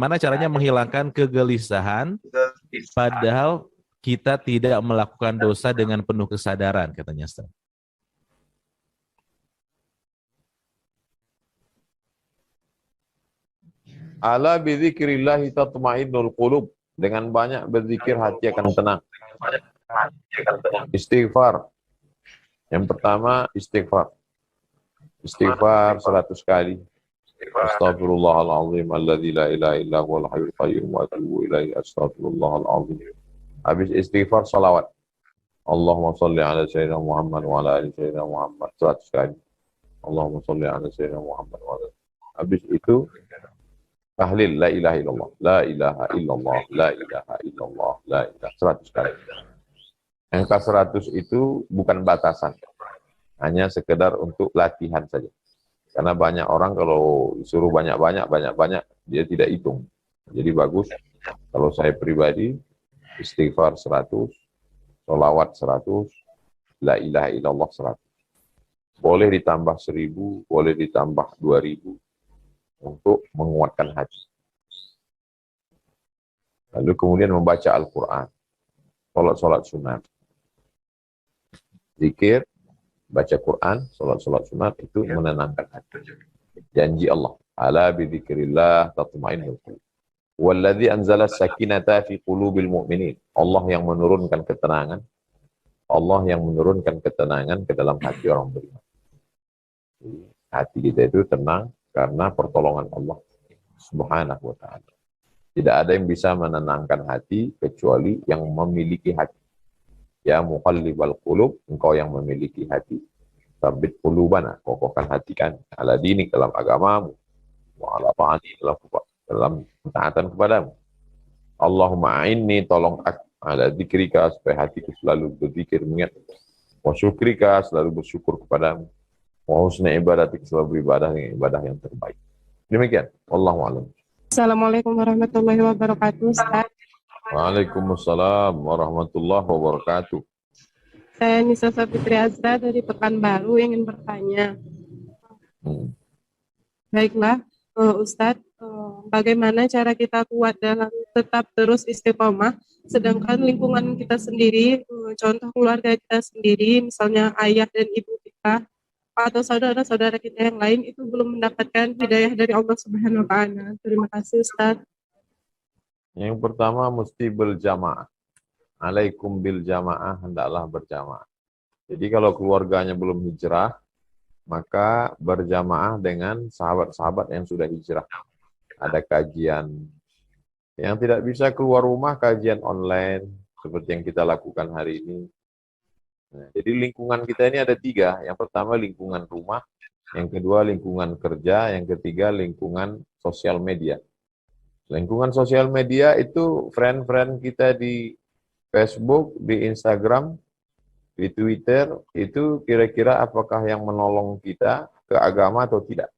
bagaimana caranya menghilangkan kegelisahan padahal kita tidak melakukan dosa dengan penuh kesadaran, katanya Ustaz. Ala bidzikrillahi tatma'innul qulub. Dengan banyak berzikir hati akan tenang. Istighfar. Yang pertama istighfar. Istighfar 100 kali. Astaghfirullahaladzim alladzi la ilaha illa huwal hayyul qayyum wa atubu ilaihi astaghfirullahaladzim. Habis istighfar salawat. Allahumma shalli ala sayyidina Muhammad wa ala ali sayyidina Muhammad 100 kali. Allahumma shalli ala sayyidina Muhammad wa ala. Habis itu tahlil la ilaha illallah, la ilaha illallah, la ilaha illallah, la ilaha 100 kali. Angka 100 itu bukan batasan. Hanya sekedar untuk latihan saja. Karena banyak orang kalau disuruh banyak-banyak, dia tidak hitung. Jadi bagus, kalau saya pribadi, istighfar 100, sholawat 100, la ilaha illallah 100. Boleh ditambah 1000, boleh ditambah 2000, untuk menguatkan hati. Lalu kemudian membaca Al-Quran, sholat sunat. Zikir, baca Quran, sholat sunat itu menenangkan hati. Janji Allah, ala bidzikrillah tatma'innul qulub. Walladzi anzala sakinata fi qulubil mu'minin. Allah yang menurunkan ketenangan. Allah yang menurunkan ketenangan ke dalam hati orang beriman. Hati kita itu tenang karena pertolongan Allah Subhanahu wa ta'ala. Tidak ada yang bisa menenangkan hati kecuali yang memiliki hati. Ya muqallibal qulub, engkau yang memiliki hati. Tsabbit qulubana, kokohkan hati kan ala dinik dalam agamamu, wa ala ta'ati dalam ketaatan kepadamu. Allahumma a'inni, tolong aku ala dzikrika, supaya hatiku selalu berzikir mengingat, wa syukrika, selalu bersyukur kepadamu, wa husna ibadatik, selalu beribadah dengan ibadah yang terbaik. Demikian, wallahu a'lam. Assalamualaikum warahmatullahi wabarakatuh, Ustaz. Waalaikumsalam warahmatullahi wabarakatuh. Saya Nisa Sapitri Azra dari Pekanbaru ingin bertanya. Baiklah, Ustadz, bagaimana cara kita kuat dalam tetap terus istiqomah, sedangkan lingkungan kita sendiri, contoh keluarga kita sendiri, misalnya ayah dan ibu kita, atau saudara-saudara kita yang lain, itu belum mendapatkan hidayah dari Allah Subhanahu wa Ta'ala. Terima kasih, Ustadz. Yang pertama mesti berjamaah. Alaikum bil jamaah, hendaklah berjamaah. Jadi kalau keluarganya belum hijrah, maka berjamaah dengan sahabat-sahabat yang sudah hijrah. Ada kajian. Yang tidak bisa keluar rumah, kajian online, seperti yang kita lakukan hari ini. Nah, jadi lingkungan kita ini ada 3. Yang pertama lingkungan rumah, yang kedua lingkungan kerja, yang ketiga lingkungan sosial media. Lingkungan sosial media itu friend-friend kita di Facebook, di Instagram, di Twitter, itu kira-kira apakah yang menolong kita ke agama atau tidak.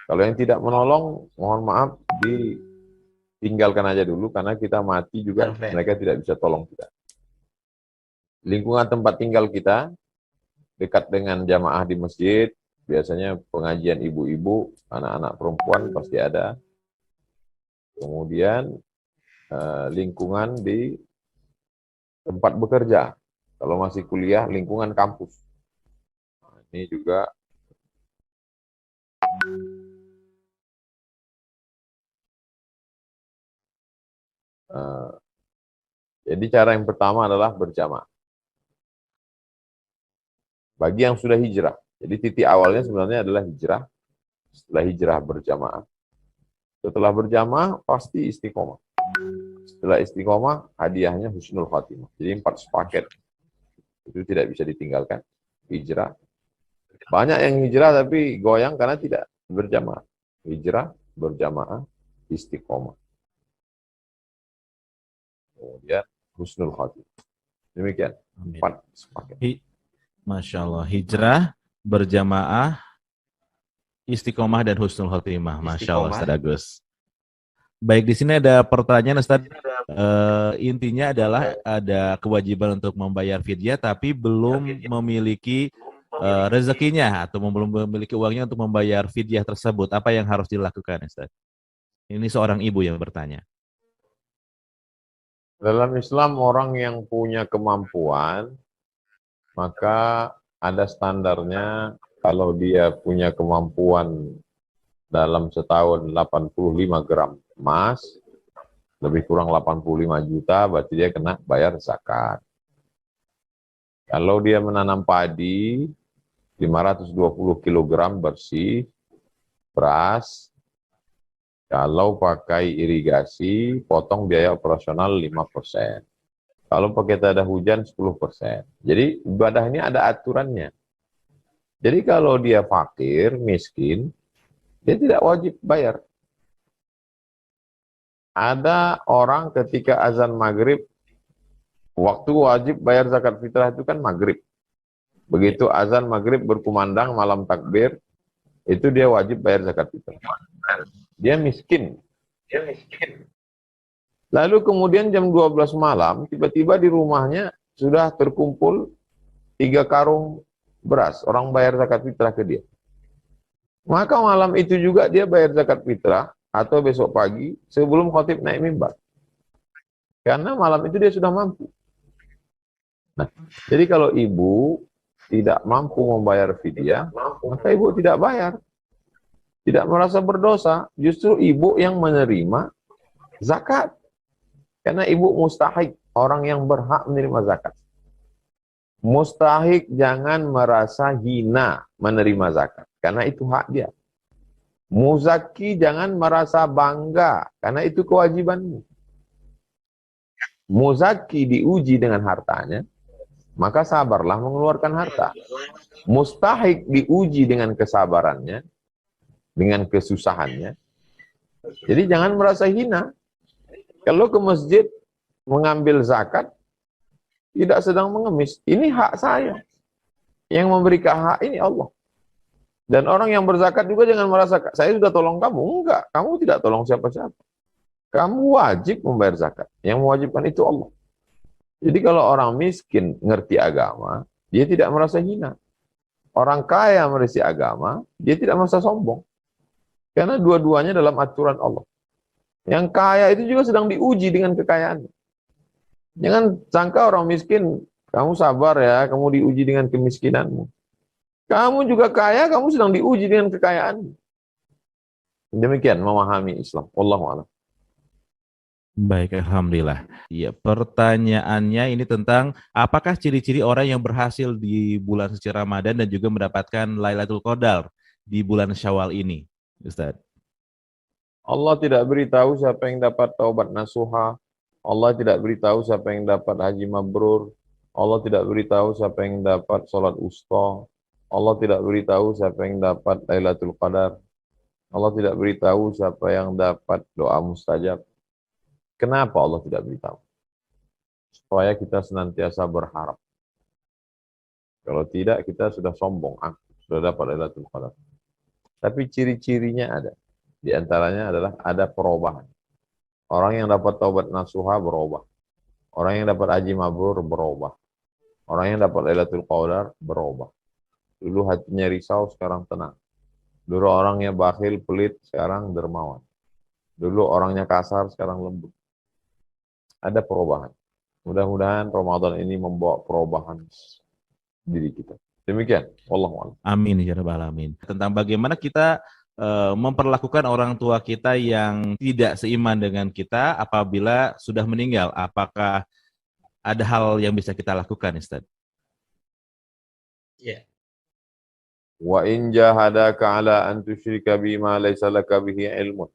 Kalau yang tidak menolong, mohon maaf, ditinggalkan aja dulu, karena kita mati juga, mereka tidak bisa tolong kita. Lingkungan tempat tinggal kita, dekat dengan jamaah di masjid, biasanya pengajian ibu-ibu, anak-anak perempuan pasti ada. Kemudian lingkungan di tempat bekerja. Kalau masih kuliah, lingkungan kampus. Nah, ini juga jadi cara yang pertama adalah berjamaah. Bagi yang sudah hijrah. Jadi titik awalnya sebenarnya adalah hijrah. Setelah hijrah berjamaah. Setelah berjamaah pasti istiqomah. Setelah istiqomah, hadiahnya husnul khatimah. Jadi 4 sepaket. Itu tidak bisa ditinggalkan. Hijrah. Banyak yang hijrah tapi goyang karena tidak berjamaah. Hijrah, berjamaah, istiqomah. Kemudian husnul khatimah. Demikian. 4 sepaket. Masya Allah. Hijrah, berjamaah, istiqomah dan husnul khotimah. Masya Allah, Ustaz Agus. Baik, di sini ada pertanyaan, Ustaz. Intinya adalah ada kewajiban untuk membayar fidyah, tapi belum memiliki rezekinya atau belum memiliki uangnya untuk membayar fidyah tersebut. Apa yang harus dilakukan, Ustaz? Ini seorang ibu yang bertanya. Dalam Islam orang yang punya kemampuan, maka ada standarnya kalau dia punya kemampuan dalam setahun 85 gram emas, lebih kurang 85 juta, berarti dia kena bayar zakat. Kalau dia menanam padi, 520 kilogram bersih, beras, kalau pakai irigasi, potong biaya operasional 5%. Kalau pakai tada hujan 10%. Jadi ibadah ini ada aturannya. Jadi kalau dia fakir, miskin, dia tidak wajib bayar. Ada orang ketika azan maghrib, waktu wajib bayar zakat fitrah itu kan maghrib. Begitu azan maghrib berkumandang malam takbir, itu dia wajib bayar zakat fitrah. Dia miskin. Lalu kemudian jam 12 malam, tiba-tiba di rumahnya sudah terkumpul 3 karung beras. Orang bayar zakat fitrah ke dia. Maka malam itu juga dia bayar zakat fitrah, atau besok pagi sebelum khatib naik mimbar. Karena malam itu dia sudah mampu. Nah, jadi kalau ibu tidak mampu membayar fidyah, maka ibu tidak bayar. Tidak merasa berdosa, justru ibu yang menerima zakat. Karena ibu mustahik, orang yang berhak menerima zakat. Mustahik jangan merasa hina menerima zakat, karena itu hak dia. Muzaki jangan merasa bangga, karena itu kewajibanmu. Muzaki diuji dengan hartanya, maka sabarlah mengeluarkan harta. Mustahik diuji dengan kesabarannya, dengan kesusahannya. Jadi jangan merasa hina. Kalau ke masjid mengambil zakat, tidak sedang mengemis. Ini hak saya. Yang memberi hak ini Allah. Dan orang yang berzakat juga jangan merasa, saya sudah tolong kamu. Enggak, kamu tidak tolong siapa-siapa. Kamu wajib membayar zakat. Yang mewajibkan itu Allah. Jadi kalau orang miskin ngerti agama, dia tidak merasa hina. Orang kaya merisi agama, dia tidak merasa sombong. Karena dua-duanya dalam aturan Allah. Yang kaya itu juga sedang diuji dengan kekayaannya. Jangan sangka orang miskin, kamu sabar ya, kamu diuji dengan kemiskinanmu. Kamu juga kaya, kamu sedang diuji dengan kekayaanmu. Demikian memahami Islam. Wallahu a'lam. Baik, alhamdulillah. Ya, pertanyaannya ini tentang apakah ciri-ciri orang yang berhasil di bulan suci Ramadan dan juga mendapatkan Lailatul Qadar di bulan Syawal ini, Ustaz? Allah tidak beritahu siapa yang dapat taubat nasuha. Allah tidak beritahu siapa yang dapat haji mabrur. Allah tidak beritahu siapa yang dapat sholat usta. Allah tidak beritahu siapa yang dapat Lailatul Qadar. Allah tidak beritahu siapa yang dapat doa mustajab. Kenapa Allah tidak beritahu? Supaya kita senantiasa berharap. Kalau tidak, kita sudah sombong. Sudah dapat Lailatul Qadar. Tapi ciri-cirinya ada. Di antaranya adalah ada perubahan. Orang yang dapat taubat nasuha berubah. Orang yang dapat haji mabrur berubah. Orang yang dapat Lailatul Qadar berubah. Dulu hatinya risau, sekarang tenang. Dulu orangnya bakhil, pelit, sekarang dermawan. Dulu orangnya kasar, sekarang lembut. Ada perubahan. Mudah-mudahan Ramadan ini membawa perubahan diri kita. Demikian. Wallahu a'lam. Amin ya rabbal alamin. Tentang bagaimana kita memperlakukan orang tua kita yang tidak seiman dengan kita apabila sudah meninggal. Apakah ada hal yang bisa kita lakukan, Ustaz? Ya. Wa in jahadaka ala an tusyrika bima laysa laka bihi ilmun.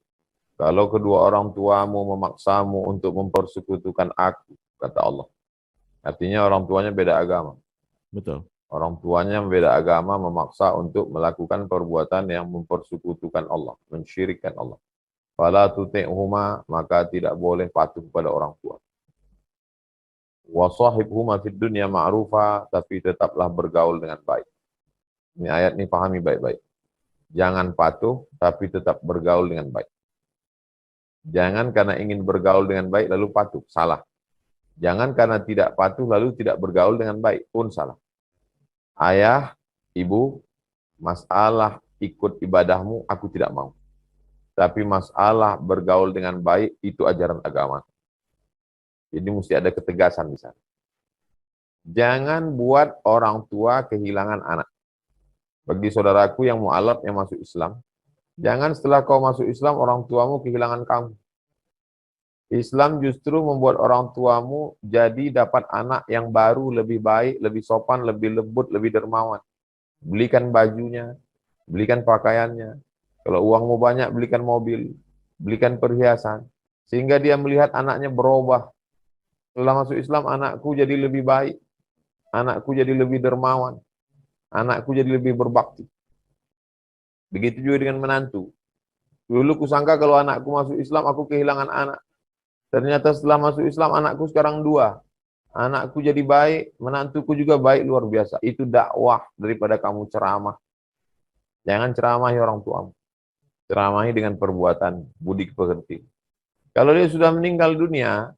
Kalau kedua orang tuamu memaksamu untuk mempersekutukan aku, kata Allah. Artinya orang tuanya beda agama. Betul. Orang tuanya beda agama memaksa untuk melakukan perbuatan yang mempersekutukan Allah, mensyirikkan Allah. Fala tuti'huma, maka tidak boleh patuh pada orang tua. Wa sahibhuma fid dunya ma'rufa, tapi tetaplah bergaul dengan baik. Ini ayat ini pahami baik-baik. Jangan patuh, tapi tetap bergaul dengan baik. Jangan karena ingin bergaul dengan baik lalu patuh, salah. Jangan karena tidak patuh lalu tidak bergaul dengan baik, pun salah. Ayah, ibu, masalah ikut ibadahmu, aku tidak mau. Tapi masalah bergaul dengan baik, itu ajaran agama. Jadi mesti ada ketegasan di sana. Jangan buat orang tua kehilangan anak. Bagi saudaraku yang mu'alaf yang masuk Islam, jangan setelah kau masuk Islam, orang tuamu kehilangan kamu. Islam justru membuat orang tuamu jadi dapat anak yang baru, lebih baik, lebih sopan, lebih lembut, lebih dermawan. Belikan bajunya, belikan pakaiannya. Kalau uangmu banyak, belikan mobil, belikan perhiasan. Sehingga dia melihat anaknya berubah. Setelah masuk Islam, anakku jadi lebih baik. Anakku jadi lebih dermawan. Anakku jadi lebih berbakti. Begitu juga dengan menantu. Dulu kusangka kalau anakku masuk Islam, aku kehilangan anak. Ternyata setelah masuk Islam, anakku sekarang 2. Anakku jadi baik, menantuku juga baik luar biasa. Itu dakwah daripada kamu ceramah. Jangan ceramahi orang tuamu. Ceramahi dengan perbuatan, budi pekerti. Kalau dia sudah meninggal dunia,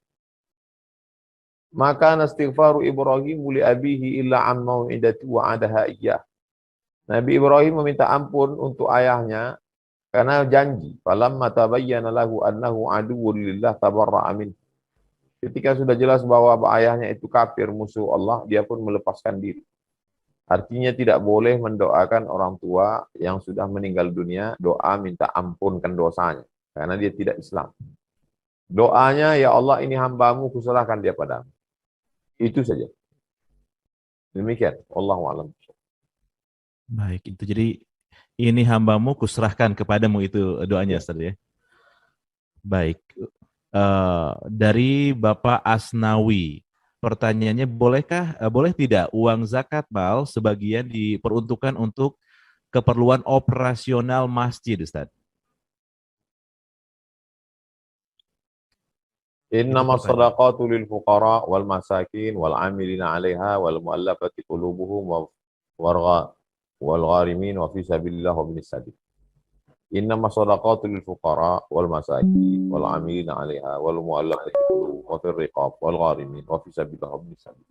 maka nastighfaru Ibrahim li abihi illa an mau'idati wa'adaha iyyah. Nabi Ibrahim meminta ampun untuk ayahnya karena janji. Falamma tabayyana lahu annahu aduwwun lillah tabarra'a min. Ketika sudah jelas bahwa ayahnya itu kafir, musuh Allah, dia pun melepaskan diri. Artinya tidak boleh mendoakan orang tua yang sudah meninggal dunia, doa minta ampunkan dosanya. Karena dia tidak Islam. Doanya, ya Allah ini hambamu, kuserahkan dia padamu. Itu saja. Demikian. Wallahu a'lam. Baik, itu jadi ini hambamu kuserahkan kepadamu, itu doanya, Ustaz ya. Baik. Dari Bapak Asnawi, pertanyaannya, boleh tidak uang zakat mal sebagian diperuntukkan untuk keperluan operasional masjid, Ustaz? Innama sadaqatu lil fuqara wal masakin wal amilina 'alaiha wal mu'allafati qulubuhum wal gharimin wa fi sabilillah wa ibnis sabil. Innama sadaqatu lil fuqara wal masakin wal amilina 'alaiha wal mu'allafati qulubuhum wa fir riqab wal gharimin wa fi sabilillah wa ibnis sabil.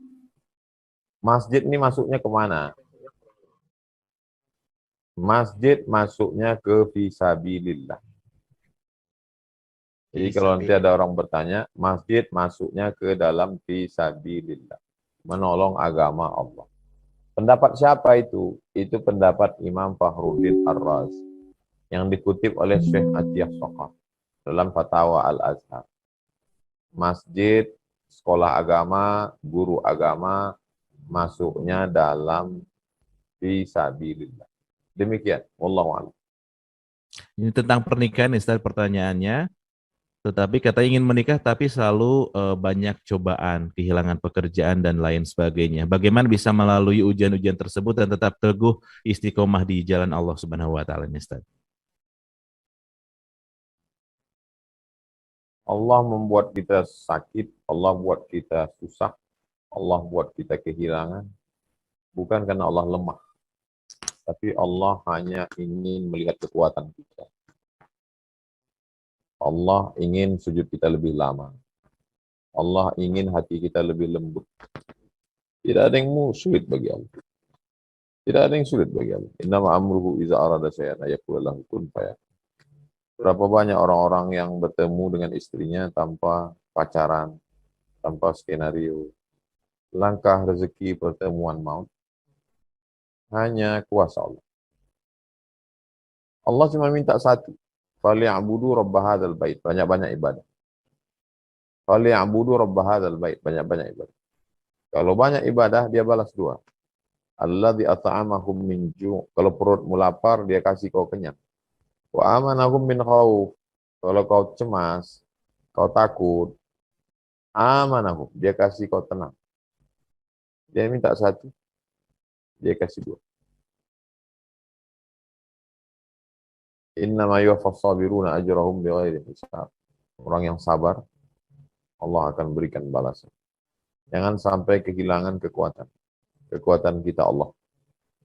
Masjid ini masuknya kemana? Masjid masuknya ke fisabilillah. Jadi kalau nanti ada orang bertanya, masjid masuknya ke dalam fisabilillah. Menolong agama Allah. Pendapat siapa itu? Itu pendapat Imam Fakhruddin Ar-Razi. Yang dikutip oleh Syekh Atiyah Sokar dalam Fatwa Al-Azhar. Masjid, sekolah agama, guru agama, masuknya dalam fisabilillah. Demikian. Wallahu a'lam. Ini tentang pernikahan, Ustaz, pertanyaannya. Tetapi katanya ingin menikah tapi selalu banyak cobaan, kehilangan pekerjaan dan lain sebagainya. Bagaimana bisa melalui ujian-ujian tersebut dan tetap teguh istiqomah di jalan Allah Subhanahu wa taala, Ustaz? Allah membuat kita sakit, Allah buat kita susah, Allah buat kita kehilangan, bukan karena Allah lemah, tapi Allah hanya ingin melihat kekuatan kita. Allah ingin sujud kita lebih lama. Allah ingin hati kita lebih lembut. Tidak ada yang sulit bagi Allah. Tidak ada yang sulit bagi Allah. Innama amruhu iza arada syai'an ayaqula lahu kun fayakun. Berapa banyak orang-orang yang bertemu dengan istrinya tanpa pacaran, tanpa skenario. Langkah rezeki pertemuan maut hanya kuasa Allah. Allah cuma minta satu. Fali'budu rabb hadzal bait. Banyak-banyak ibadah. Fali'budu rabb hadzal bait. Banyak-banyak ibadah. Kalau banyak ibadah, dia balas 2. Alladzi at'amahum min ju'. Kalau perutmu lapar, dia kasih kau kenyang. Wa amanahum min khauf. Kalau kau cemas, kau takut, amanahum. Dia kasih kau tenang. Dia minta satu, dia kasih 2. Innama yuwaffas sabiruna ajrahum bighairi hisab. Orang yang sabar, Allah akan berikan balasan. Jangan sampai kehilangan kekuatan. Kekuatan kita Allah.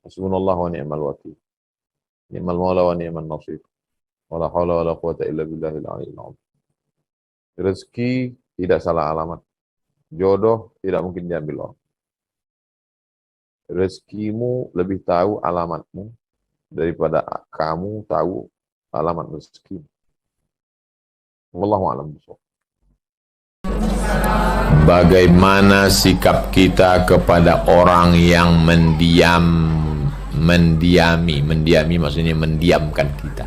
Hasbunallahu wa ni'mal wakil. Ni'mal maula wa ni'man nasir. Wala haula wala quwata illa billahil aliyyil azim. Rezeki tidak salah alamat. Jodoh tidak mungkin diambil orang. Rezekimu lebih tahu alamatmu daripada kamu tahu alamat rezeki. Wallahu a'lam bishawab. Bagaimana sikap kita kepada orang yang mendiami maksudnya mendiamkan kita,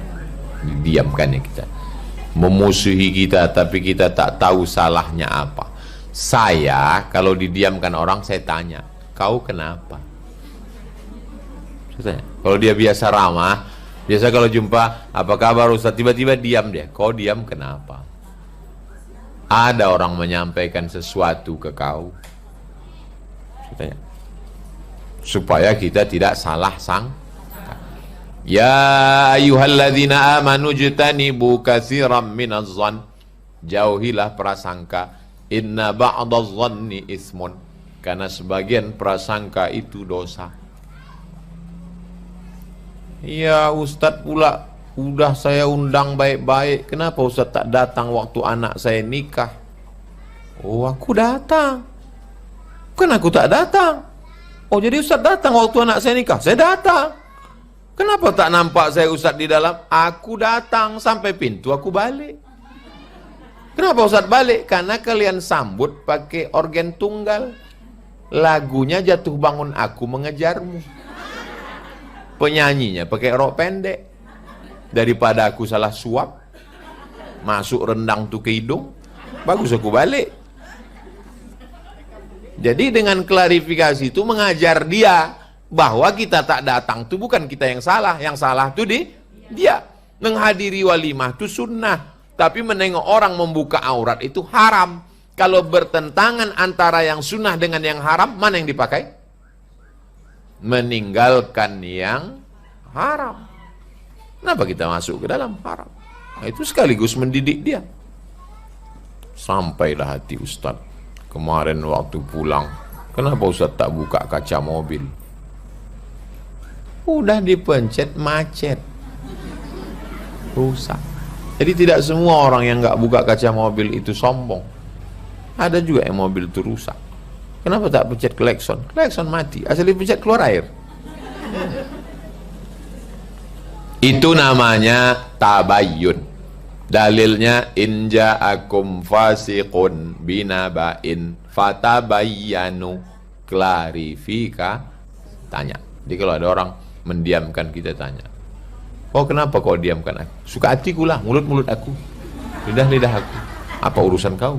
didiamkannya kita, memusuhi kita, tapi kita tak tahu salahnya apa. Saya kalau didiamkan orang, saya tanya, kau kenapa? Saya tanya. Kalau dia biasa ramah, biasa kalau jumpa, apa kabar Ustaz, tiba-tiba diam dia, kau diam kenapa? Ada orang menyampaikan sesuatu ke kau, saya tanya, supaya kita tidak salah sangka. Ya ayyuhalladzina amanu jtanibu katsiran minadh-dhann, jauhilah prasangka, inna ba'dadh-dhanni ismun, karena sebagian prasangka itu dosa. Ya Ustadz pula, udah saya undang baik-baik, kenapa Ustadz tak datang waktu anak saya nikah? Oh, aku datang. Bukan aku tak datang. Oh, jadi Ustadz datang waktu anak saya nikah? Saya datang. Kenapa tak nampak saya Ustadz di dalam? Aku datang sampai pintu, aku balik. Kenapa Ustadz balik? Karena kalian sambut pakai organ tunggal. Lagunya Jatuh Bangun Aku Mengejarmu. Penyanyinya pakai rok pendek. Daripada aku salah suap, masuk rendang tuh ke hidung, bagus aku balik. Jadi dengan klarifikasi itu mengajar dia bahwa kita tak datang itu bukan kita yang salah tuh dia. Menghadiri walimah itu sunnah, tapi menengok orang membuka aurat itu haram. Kalau bertentangan antara yang sunnah dengan yang haram, mana yang dipakai? Meninggalkan yang haram. Kenapa kita masuk ke dalam haram? Nah, itu sekaligus mendidik dia. Sampailah hati Ustaz. Kemarin waktu pulang, kenapa Ustaz tak buka kaca mobil? Udah dipencet, macet. Rusak. Jadi tidak semua orang yang nggak buka kaca mobil itu sombong. Ada juga yang mobil itu rusak. Kenapa tak pencet klekson? Klekson mati. Asal dipencet keluar air. Itu namanya tabayyun. Dalilnya in ja'akum fasiqun binaba'in fatabayyanu, klarifika, tanya. Jadi kalau ada orang mendiamkan, kita tanya, oh kenapa kau diamkan aku? Suka hatiku lah, mulut-mulut aku, lidah-lidah aku. Apa urusan kau?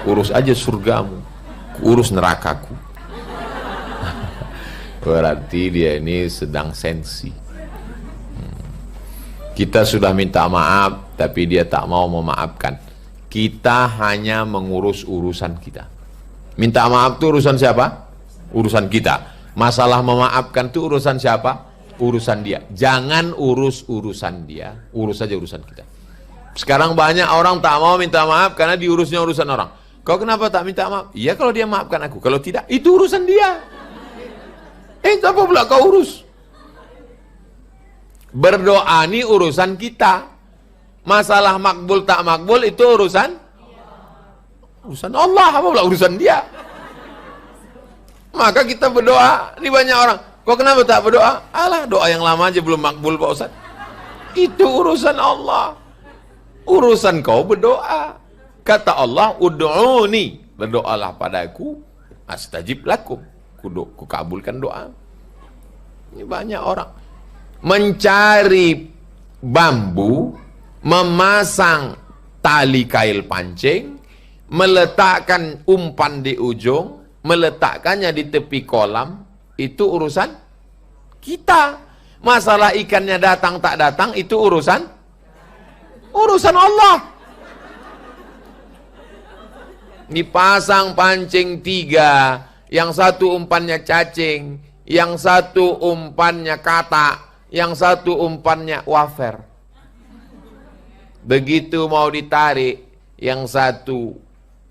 Urus aja surgamu, urus nerakaku. Berarti dia ini sedang sensi. Kita sudah minta maaf, tapi dia tak mau memaafkan. Kita hanya mengurus urusan kita. Minta maaf itu urusan siapa? Urusan kita. Masalah memaafkan itu urusan siapa? Urusan dia. Jangan urus urusan dia, urus saja urusan kita. Sekarang banyak orang tak mau minta maaf karena diurusnya urusan orang. Kau kenapa tak minta maaf? Iya kalau dia maafkan aku. Kalau tidak, itu urusan dia. Apa pula kau urus? Berdoa ini urusan kita. Masalah makbul tak makbul itu urusan Allah. Apa pula urusan dia? Maka kita berdoa. Ini banyak orang, kok kenapa tak berdoa? Alah, doa yang lama aja belum makbul Pak Ustaz. Itu urusan Allah. Urusan kau berdoa. Kata Allah, ud'uni, berdoalah padaku, astajib lakum, ku kabulkan doa. Ini banyak orang mencari bambu, memasang tali kail pancing, meletakkan umpan di ujung, meletakkannya di tepi kolam. Itu urusan kita. Masalah ikannya datang tak datang, itu urusan Allah. Dipasang pancing 3, yang satu umpannya cacing, yang satu umpannya katak, yang satu umpannya wafer. Begitu mau ditarik, yang satu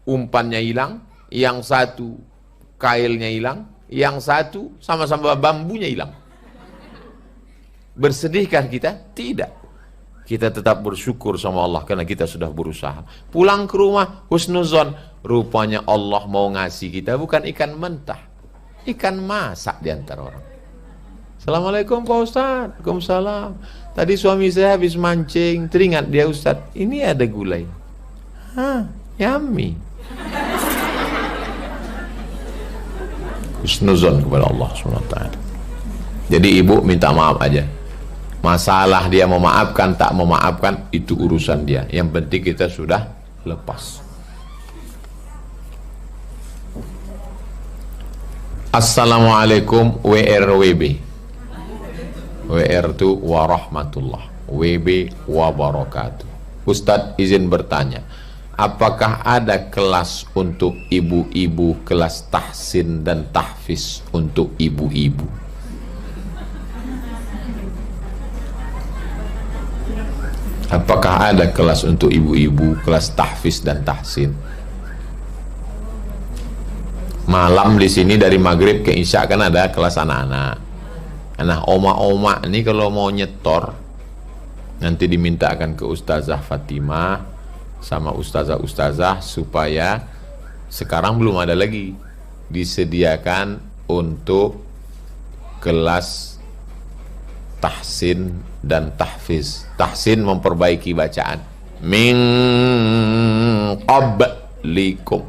umpannya hilang, yang satu kailnya hilang, yang satu sama-sama bambunya hilang. Bersedihkah kita? Tidak. Kita tetap bersyukur sama Allah karena kita sudah berusaha. Pulang ke rumah, husnuzon, rupanya Allah mau ngasih kita bukan ikan mentah, ikan masak di antara orang. Assalamualaikum Pak Ustadz. Waalaikumsalam. Tadi suami saya habis mancing, teringat dia Ustadz, ini ada gulai. Hah, yummy. Husnuzon kepada Allah SWT. Jadi ibu minta maaf aja. Masalah dia memaafkan tak memaafkan itu urusan dia. Yang penting kita sudah lepas. Assalamualaikum WRWB. WR itu warahmatullah, WB wabarakatuh. Ustadz izin bertanya, apakah ada kelas untuk ibu-ibu, kelas tahsin dan tahfiz untuk ibu-ibu? Apakah ada kelas untuk ibu-ibu, kelas tahfiz dan tahsin? Malam di sini dari maghrib ke isya kan ada kelas anak-anak. Nah, oma-oma ini kalau mau nyetor nanti dimintakan ke Ustazah Fatimah sama ustazah-ustazah supaya sekarang belum ada lagi disediakan untuk kelas tahsin dan tahfiz. Tahsin memperbaiki bacaan. Min qablikum.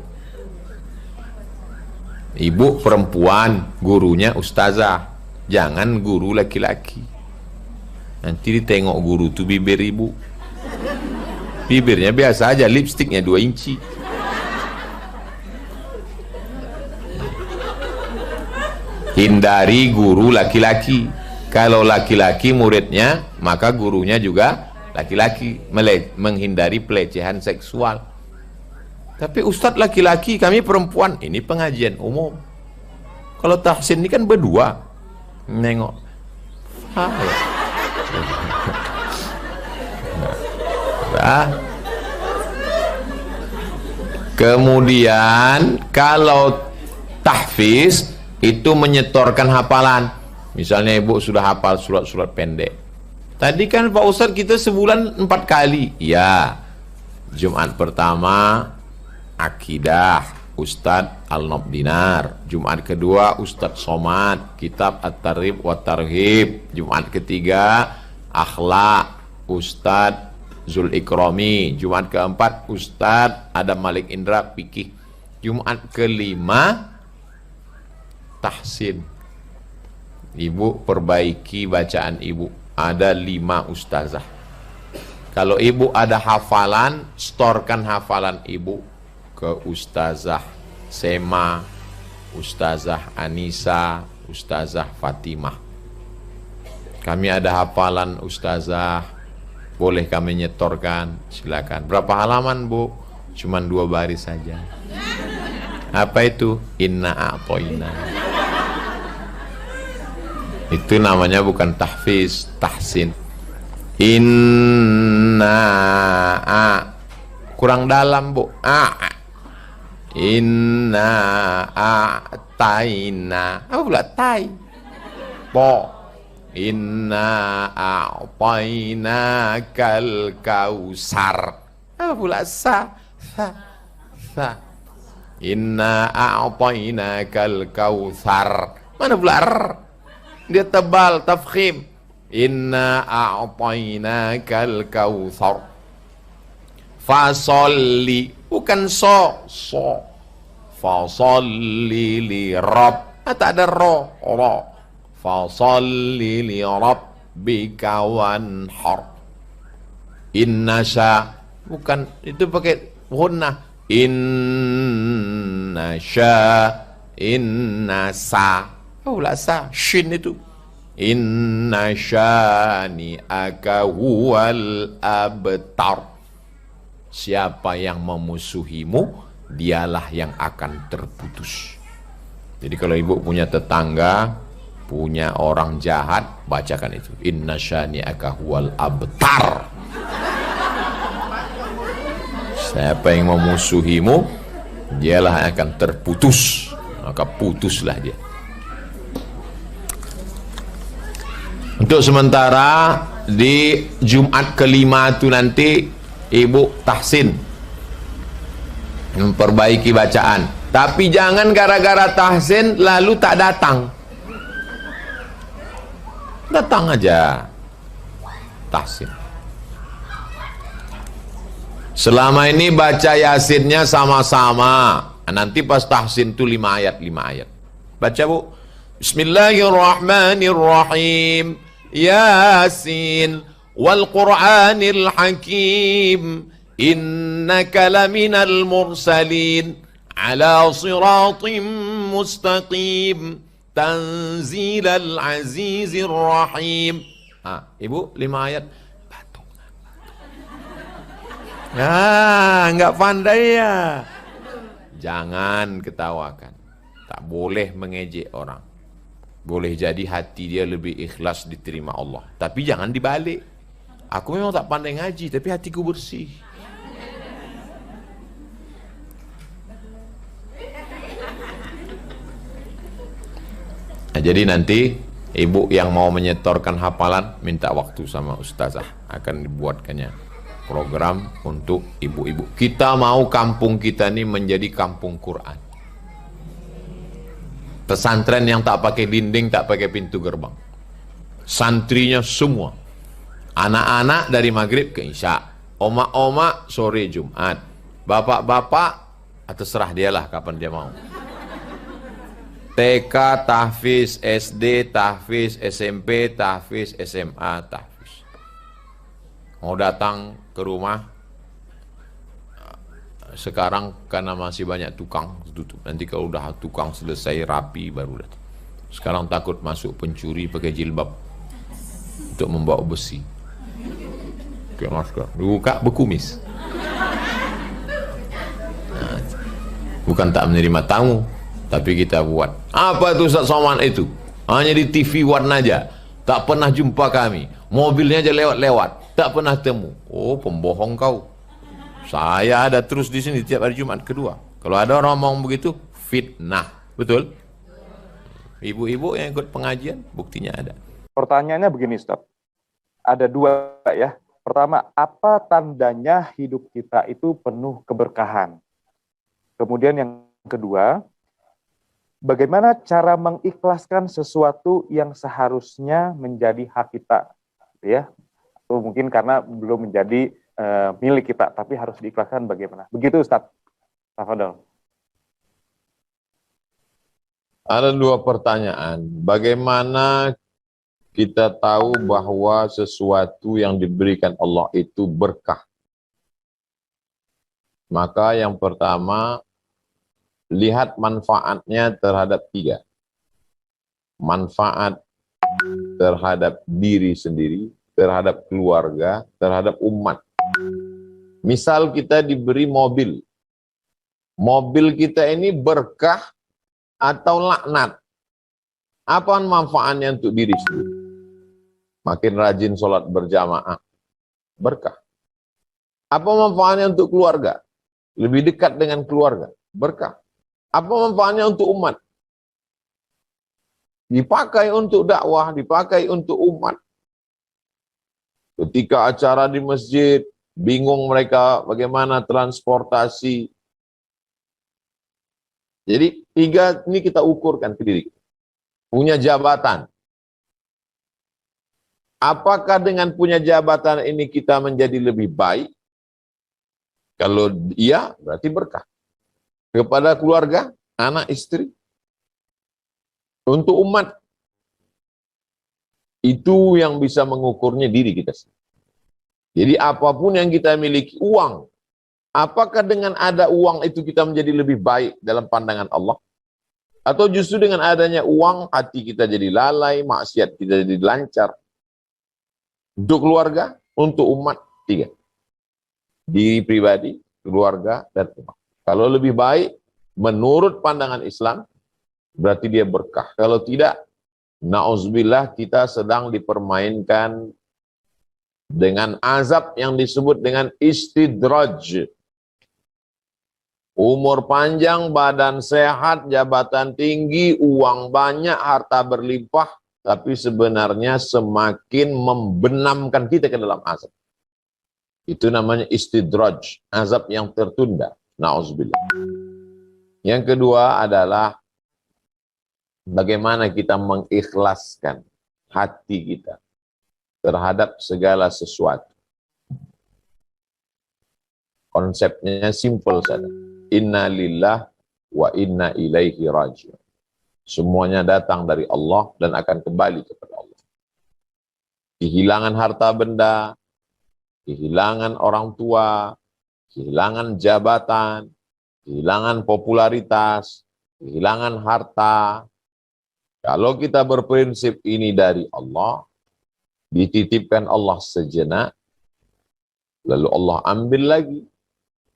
Ibu perempuan, gurunya ustazah. Jangan guru laki-laki. Nanti ditengok guru tuh bibir ibu. Bibirnya biasa aja, lipstiknya 2 inci. Hindari guru laki-laki. Kalau laki-laki muridnya, maka gurunya juga laki-laki. Menghindari pelecehan seksual. Tapi ustadz laki-laki, kami perempuan. Ini pengajian umum. Kalau tahsin ini kan berdua. Nengok. Nah. Kemudian kalau tahfiz itu menyetorkan hafalan. Misalnya ibu sudah hafal surat-surat pendek. Tadi kan Pak Ustadz kita sebulan 4 kali. Ya. Jumat pertama akidah Ustadz Al-Nob Dinar. Jumat kedua Ustadz Somad, kitab At-Targhib wa Tarhib. Jumat ketiga akhlak Ustadz Zul Ikrami. Jumat keempat Ustadz Adam Malik Indra fikih. Jumat kelima tahsin. Ibu perbaiki bacaan ibu. Ada 5 ustazah. Kalau ibu ada hafalan, storkan hafalan ibu ke Ustazah Sema, Ustazah Anissa, Ustazah Fatimah. Kami ada hafalan Ustazah, boleh kami nyetorkan, silakan. Berapa halaman bu? Cuman 2 baris saja. Apa itu? Inna a'toina. Itu namanya bukan tahfiz, tahsin. Inna kurang dalam bu. Inna a'taina. Apa pula tai? Po. Inna a'taina kal kausar. Apa pula sa? Sa. Inna a'taina kal kausar. Mana pula r? Dia tebal, tafkhim. Inna a'taina kal kausar. Fasolli, bukan so. Fasolli li rabb. Tak ada ro. Fasolli li rabbika wanhar. Inna sya, bukan itu pakai hunnah. Inna sya, inna sa. Pula sa, shin itu. Inna syani aka huwal abtar. Siapa yang memusuhimu, dialah yang akan terputus. Jadi kalau ibu punya tetangga, punya orang jahat, bacakan itu. Inna syani'aka huwal abtar. Siapa yang memusuhimu, dialah yang akan terputus. Maka putuslah dia. Untuk sementara di Jumat kelima itu nanti ibu tahsin, memperbaiki bacaan. Tapi jangan gara-gara tahsin lalu tak datang. Datang aja tahsin. Selama ini baca yasinnya sama-sama. Nanti pas tahsin itu 5 ayat, 5 ayat. Baca bu. Bismillahirrahmanirrahim. Yasin wal Qur'anil Hakim. Innaka laminal mursalin ala siratim mustaqim. Tanzilal azizir rahim. Ibu 5 ayat. Nggak pandai ya. Jangan ketawakan. Tak boleh mengejek orang. Boleh jadi hati dia lebih ikhlas diterima Allah. Tapi jangan dibalik. Aku memang tak pandai ngaji, tapi hatiku bersih. Nah, jadi nanti ibu yang mau menyetorkan hafalan minta waktu sama ustazah, akan dibuatkannya program untuk ibu-ibu. Kita mau kampung kita ini menjadi kampung Quran. Pesantren yang tak pakai dinding, tak pakai pintu gerbang. Santrinya semua. Anak-anak dari maghrib ke isya. Oma-oma sore Jumat. Bapak-bapak, terserah dialah kapan dia mau. TK, tahfiz, SD, tahfiz, SMP, tahfiz, SMA, tahfiz. Mau datang ke rumah, sekarang karena masih banyak tukang tutup. Nanti kalau udah tukang selesai rapi baru datang. Sekarang takut masuk pencuri pakai jilbab untuk membawa besi. Oke, masker. Buka berkumis. Nah, bukan tak menerima tamu, tapi kita buat. Apa itu Ustaz Somad itu? Hanya di TV warna aja. Tak pernah jumpa kami. Mobilnya aja lewat-lewat. Tak pernah temu. Oh, pembohong kau. Saya ada terus di sini tiap hari Jumat kedua. Kalau ada orang ngomong begitu, fitnah. Betul? Ibu-ibu yang ikut pengajian, buktinya ada. Pertanyaannya begini, Ustaz. Ada 2 ya. Pertama, apa tandanya hidup kita itu penuh keberkahan? Kemudian yang kedua, bagaimana cara mengikhlaskan sesuatu yang seharusnya menjadi hak kita, ya? Atau mungkin karena belum menjadi milik kita, tapi harus diikhlaskan bagaimana? Begitu, Ustaz. Tafadhol. Ada 2 pertanyaan. Bagaimana kita tahu bahwa sesuatu yang diberikan Allah itu berkah? Maka yang pertama, lihat manfaatnya terhadap 3. Manfaat terhadap diri sendiri, terhadap keluarga, terhadap umat. Misal kita diberi mobil. Mobil kita ini berkah atau laknat? Apa manfaatnya untuk diri sendiri? Makin rajin sholat berjamaah, berkah. Apa manfaatnya untuk keluarga? Lebih dekat dengan keluarga, berkah. Apa manfaatnya untuk umat? Dipakai untuk dakwah, dipakai untuk umat. Ketika acara di masjid, bingung mereka bagaimana transportasi. Jadi 3 ini kita ukurkan ke diri. Punya jabatan. Apakah dengan punya jabatan ini kita menjadi lebih baik? Kalau iya, berarti berkah. Kepada keluarga, anak, istri. Untuk umat, itu yang bisa mengukurnya diri kita sendiri. Jadi apapun yang kita miliki, uang, apakah dengan ada uang itu kita menjadi lebih baik dalam pandangan Allah? Atau justru dengan adanya uang, hati kita jadi lalai, maksiat kita jadi lancar? Untuk keluarga, untuk umat, 3. Diri pribadi, keluarga, dan umat. Kalau lebih baik, menurut pandangan Islam, berarti dia berkah. Kalau tidak, na'udzubillah, kita sedang dipermainkan dengan azab yang disebut dengan istidraj. Umur panjang, badan sehat, jabatan tinggi, uang banyak, harta berlimpah, tapi sebenarnya semakin membenamkan kita ke dalam azab. Itu namanya istidraj, azab yang tertunda. Na'udzubillah. Yang kedua adalah bagaimana kita mengikhlaskan. hati kita terhadap segala sesuatu. Konsepnya simple saja. Inna lillah wa inna ilaihi raji'un. Semuanya datang dari Allah dan akan kembali kepada Allah. Kehilangan harta benda, kehilangan orang tua, kehilangan jabatan, kehilangan popularitas, kehilangan harta. Kalau kita berprinsip ini dari Allah, dititipkan Allah sejenak, lalu Allah ambil lagi,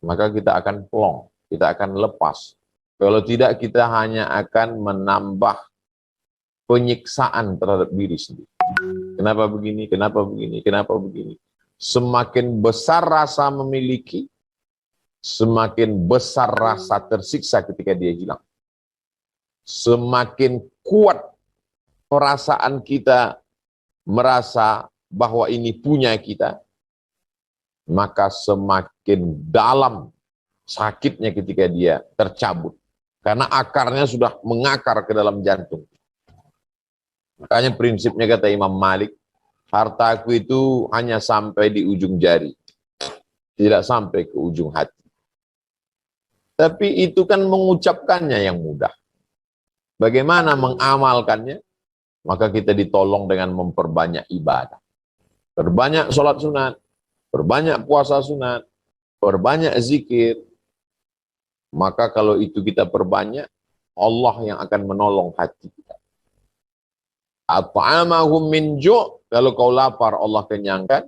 maka kita akan plong, kita akan lepas. Kalau tidak, kita hanya akan menambah penyiksaan terhadap diri sendiri. Kenapa begini, kenapa begini, kenapa begini. Semakin besar rasa memiliki, semakin besar rasa tersiksa ketika dia hilang. Semakin kuat perasaan kita merasa bahwa ini punya kita, maka semakin dalam sakitnya ketika dia tercabut. Karena akarnya sudah mengakar ke dalam jantung. Makanya prinsipnya kata Imam Malik, hartaku itu hanya sampai di ujung jari, tidak sampai ke ujung hati. Tapi itu kan mengucapkannya yang mudah. Bagaimana mengamalkannya? Maka kita ditolong dengan memperbanyak ibadah. Perbanyak sholat sunat, perbanyak puasa sunat, perbanyak zikir. Maka kalau itu kita perbanyak, Allah yang akan menolong hati kita. At'amahum min ju', kalau kau lapar Allah kenyangkan.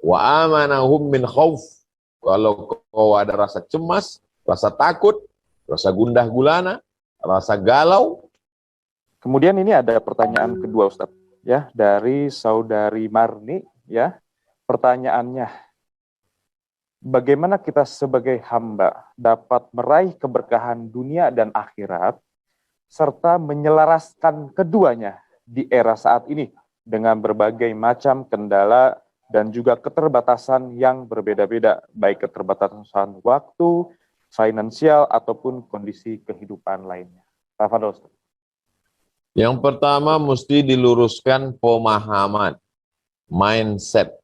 Wa amanahum min khauf, kalau kau ada rasa cemas, rasa takut, rasa gundah gulana, rasa galau. Kemudian ini ada pertanyaan kedua, Ustaz, ya, dari saudari Marni, ya. Pertanyaannya, bagaimana kita sebagai hamba dapat meraih keberkahan dunia dan akhirat serta menyelaraskan keduanya di era saat ini dengan berbagai macam kendala dan juga keterbatasan yang berbeda-beda, baik keterbatasan waktu, finansial, ataupun kondisi kehidupan lainnya. Tafadhol, Ustaz. Yang pertama mesti diluruskan pemahaman, mindset.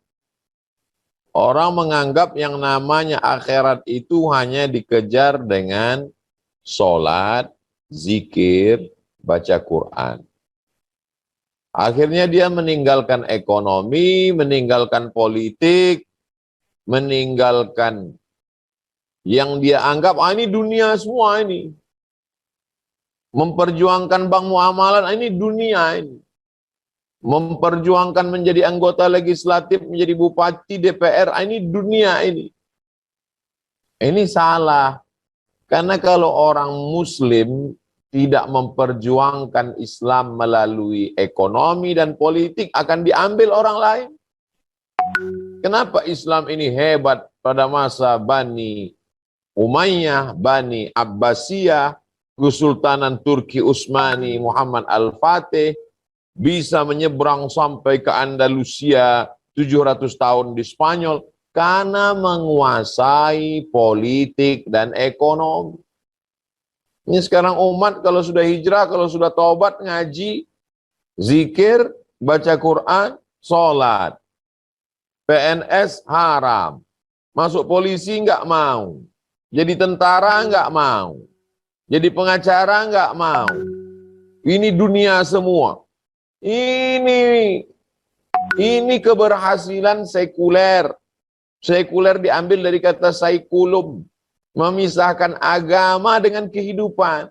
Orang menganggap yang namanya akhirat itu hanya dikejar dengan sholat, zikir, baca Quran. Akhirnya dia meninggalkan ekonomi, meninggalkan politik, meninggalkan yang dia anggap, ini dunia semua ini. Memperjuangkan bank muamalah, ini dunia ini. Memperjuangkan menjadi anggota legislatif, menjadi bupati, DPR, ini dunia ini. Ini salah. Karena kalau orang Muslim tidak memperjuangkan Islam melalui ekonomi dan politik, akan diambil orang lain. Kenapa Islam ini hebat pada masa Bani Umayyah, Bani Abbasiyah, Kesultanan Turki Utsmani, Muhammad Al-Fatih, bisa menyeberang sampai ke Andalusia 700 tahun di Spanyol, karena menguasai politik dan ekonomi. Ini sekarang umat kalau sudah hijrah, kalau sudah taubat, ngaji, zikir, baca Quran, sholat. PNS haram. Masuk polisi nggak mau. Jadi tentara nggak mau. Jadi pengacara nggak mau. Ini dunia semua. Ini keberhasilan sekuler. Sekuler diambil dari kata saikulum. Memisahkan agama dengan kehidupan.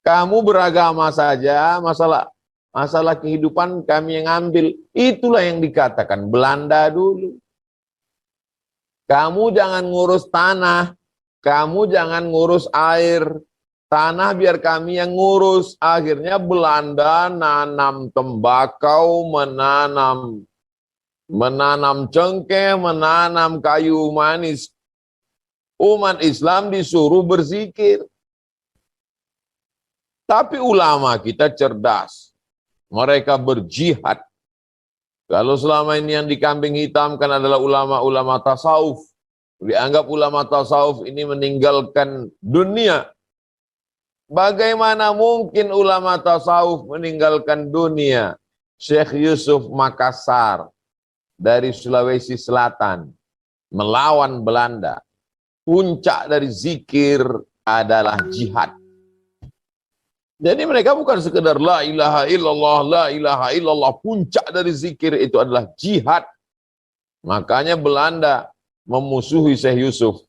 Kamu beragama saja, masalah kehidupan kami yang ambil. Itulah yang dikatakan Belanda dulu. Kamu jangan ngurus tanah, kamu jangan ngurus air. Tanah biar kami yang ngurus. Akhirnya Belanda nanam tembakau, menanam cengkeh, menanam kayu manis. Umat Islam disuruh berzikir. Tapi ulama kita cerdas. Mereka berjihad. Kalau selama ini yang dikambing hitamkan adalah ulama-ulama tasawuf. Dianggap ulama tasawuf ini meninggalkan dunia. Bagaimana mungkin ulama tasawuf meninggalkan dunia? Syekh Yusuf Makassar dari Sulawesi Selatan melawan Belanda. Puncak dari zikir adalah jihad. Jadi mereka bukan sekedar la ilaha illallah, la ilaha illallah. Puncak dari zikir itu adalah jihad. Makanya Belanda memusuhi Syekh Yusuf.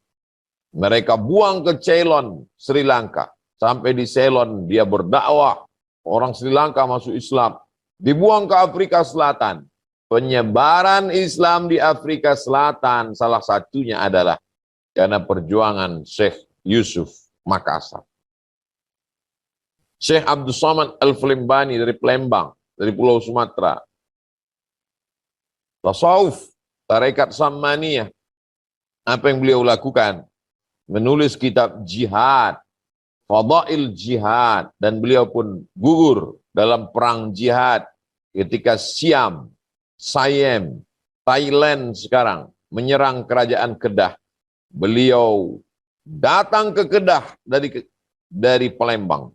Mereka buang ke Ceylon, Sri Lanka. Sampai di Ceylon dia berdakwah. Orang Sri Lanka masuk Islam. Dibuang ke Afrika Selatan. Penyebaran Islam di Afrika Selatan salah satunya adalah karena perjuangan Syekh Yusuf Makassar. Syekh Abdul Somad Al-Flembani dari Palembang, dari Pulau Sumatera. Tasawuf, tarekat Sammaniyah. Apa yang beliau lakukan? Menulis kitab jihad, fadail jihad, dan beliau pun gugur dalam perang jihad ketika Siam, Siam, Thailand sekarang menyerang kerajaan Kedah. Beliau datang ke Kedah dari Palembang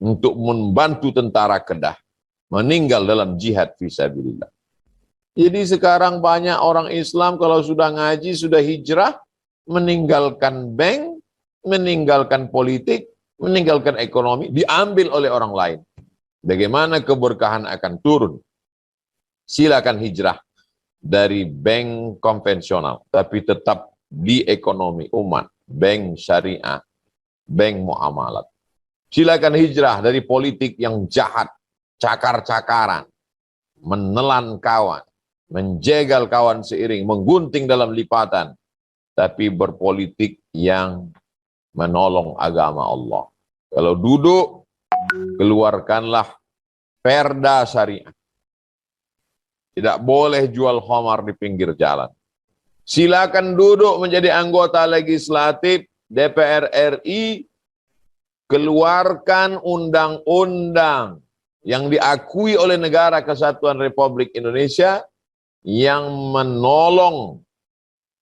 untuk membantu tentara Kedah, meninggal dalam jihad fisabilillah. Jadi sekarang banyak orang Islam kalau sudah ngaji, sudah hijrah, meninggalkan bank, meninggalkan politik, meninggalkan ekonomi, diambil oleh orang lain. Bagaimana keberkahan akan turun? Silakan hijrah dari bank konvensional, tapi tetap di ekonomi umat, bank syariah, bank muamalat. Silakan hijrah dari politik yang jahat, cakar-cakaran, menelan kawan, menjegal kawan seiring, menggunting dalam lipatan, tapi berpolitik yang menolong agama Allah. Kalau duduk, keluarkanlah perda syariah. Tidak boleh jual khamar di pinggir jalan. Silakan duduk menjadi anggota legislatif DPR RI, keluarkan undang-undang yang diakui oleh Negara Kesatuan Republik Indonesia yang menolong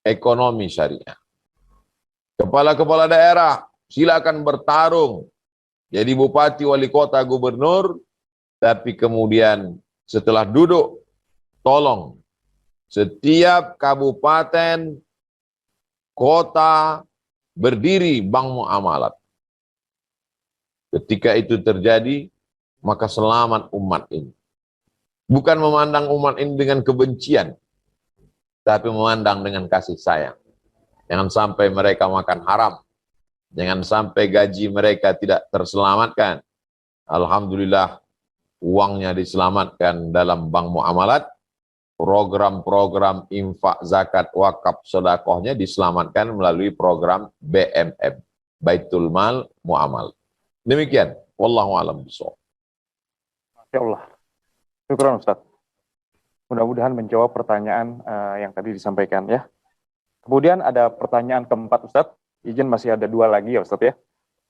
ekonomi syariah. Kepala-kepala daerah silakan bertarung jadi bupati, wali kota, gubernur, tapi kemudian setelah duduk, tolong setiap kabupaten, kota berdiri bank muamalat. Ketika itu terjadi, maka selamat umat ini. Bukan memandang umat ini dengan kebencian, tapi memandang dengan kasih sayang. Jangan sampai mereka makan haram. Jangan sampai gaji mereka tidak terselamatkan. Alhamdulillah, uangnya diselamatkan dalam bank muamalat. Program-program infak, zakat, wakaf, sedekahnya diselamatkan melalui program BMM, Baitul Mal Muamal. Demikian, wallahu a'lam bishawab. Masya Allah. Syukran Ustaz. Mudah-mudahan menjawab pertanyaan yang tadi disampaikan ya. Kemudian ada pertanyaan keempat Ustaz. Izin masih ada 2 lagi ya Ustaz ya.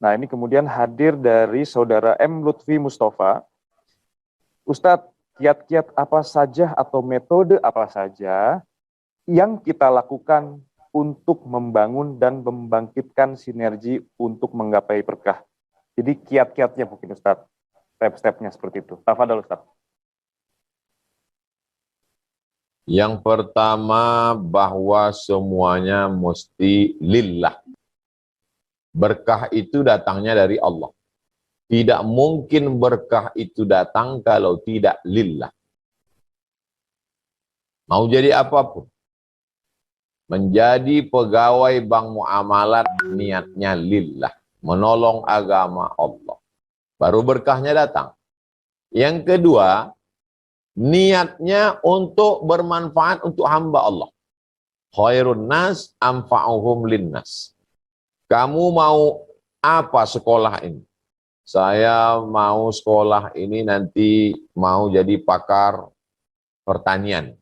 Nah ini kemudian hadir dari Saudara M. Lutfi Mustafa. Ustaz, kiat-kiat apa saja atau metode apa saja yang kita lakukan untuk membangun dan membangkitkan sinergi untuk menggapai berkah? Jadi kiat-kiatnya mungkin Ustaz, step-stepnya seperti itu. Tafadhol Ustaz. Yang pertama, bahwa semuanya mesti lillah. Berkah itu datangnya dari Allah. Tidak mungkin berkah itu datang kalau tidak lillah. Mau jadi apapun. Menjadi pegawai bank muamalat niatnya lillah. Menolong agama Allah. Baru berkahnya datang. Yang kedua, niatnya untuk bermanfaat untuk hamba Allah. Khairun nas anfa'uhum linnas. Kamu mau apa sekolah ini? Saya mau sekolah ini nanti mau jadi pakar pertanian.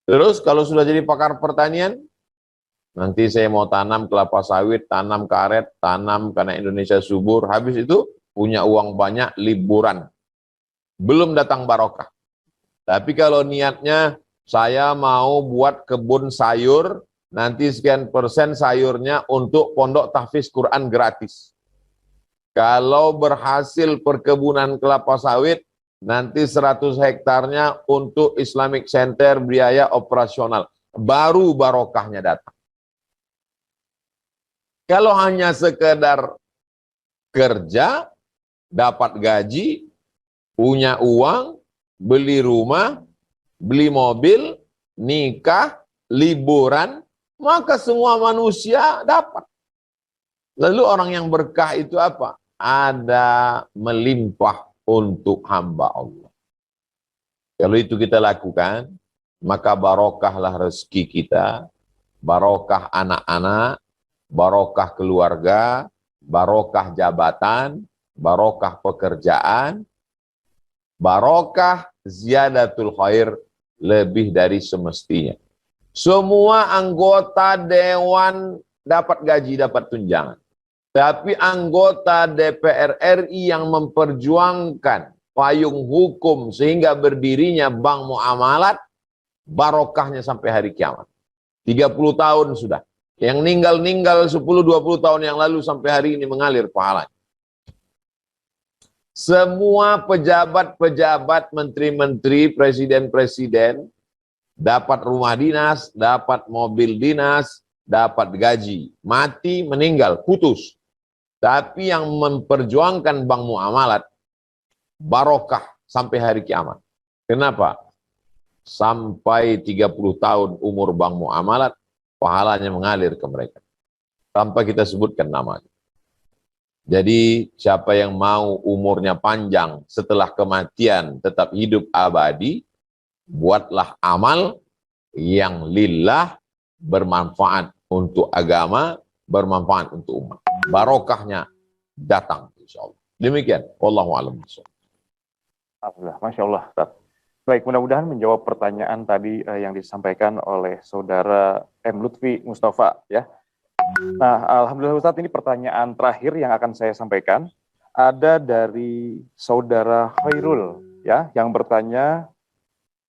Terus kalau sudah jadi pakar pertanian, nanti saya mau tanam kelapa sawit, tanam karet, tanam karena Indonesia subur. Habis itu punya uang banyak, liburan. Belum datang barokah. Tapi kalau niatnya saya mau buat kebun sayur, nanti sekian persen sayurnya untuk pondok tahfiz Quran gratis. Kalau berhasil perkebunan kelapa sawit, nanti 100 hektarnya untuk Islamic Center biaya operasional. Baru barokahnya datang. Kalau hanya sekedar kerja, dapat gaji, punya uang, beli rumah, beli mobil, nikah, liburan, maka semua manusia dapat. Lalu orang yang berkah itu apa? Ada melimpah untuk hamba Allah. Kalau itu kita lakukan, maka barokahlah rezeki kita, barokah anak-anak, barokah keluarga, barokah jabatan, barokah pekerjaan, barokah ziyadatul khair lebih dari semestinya. Semua anggota dewan dapat gaji, dapat tunjangan. Tapi anggota DPR RI yang memperjuangkan payung hukum sehingga berdirinya bank muamalat, barokahnya sampai hari kiamat. 30 tahun sudah. Yang ninggal 10-20 tahun yang lalu sampai hari ini mengalir pahalanya. Semua pejabat-pejabat, menteri-menteri, presiden-presiden dapat rumah dinas, dapat mobil dinas, dapat gaji. Mati, meninggal, putus. Tapi yang memperjuangkan bank muamalat, barokah sampai hari kiamat. Kenapa? Sampai 30 tahun umur bank muamalat, pahalanya mengalir ke mereka. Tanpa kita sebutkan namanya. Jadi siapa yang mau umurnya panjang setelah kematian tetap hidup abadi, buatlah amal yang lillah, bermanfaat untuk agama, bermanfaat untuk umat. Barokahnya datang, insya Allah. Demikian. Wallahu a'lam bishawab. Alhamdulillah, Masya Allah, Ustaz. Baik, mudah-mudahan menjawab pertanyaan tadi yang disampaikan oleh Saudara M. Lutfi Mustafa, ya. Nah, Alhamdulillah Ustaz, ini pertanyaan terakhir yang akan saya sampaikan. Ada dari Saudara Khairul, ya, yang bertanya,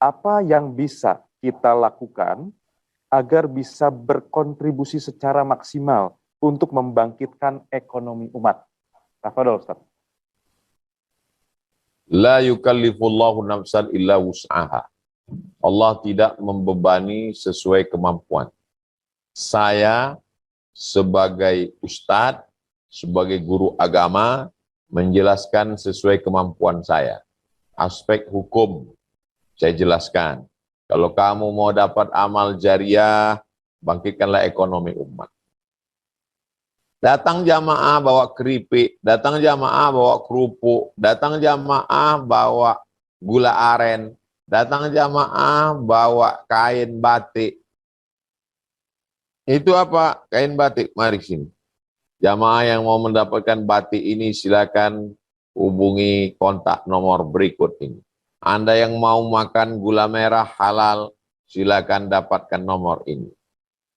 apa yang bisa kita lakukan agar bisa berkontribusi secara maksimal untuk membangkitkan ekonomi umat? Tafadhol, Ustaz. La yukallifullahu nafsan illa wus'aha. Allah tidak membebani sesuai kemampuan. Saya sebagai ustadz, sebagai guru agama, menjelaskan sesuai kemampuan saya. Aspek hukum, saya jelaskan. Kalau kamu mau dapat amal jariah, bangkitkanlah ekonomi umat. Datang jamaah bawa keripik, datang jamaah bawa kerupuk, datang jamaah bawa gula aren, datang jamaah bawa kain batik. Itu apa? Kain batik, mari sini. Jamaah yang mau mendapatkan batik ini silakan hubungi kontak nomor berikut ini. Anda yang mau makan gula merah halal, silakan dapatkan nomor ini.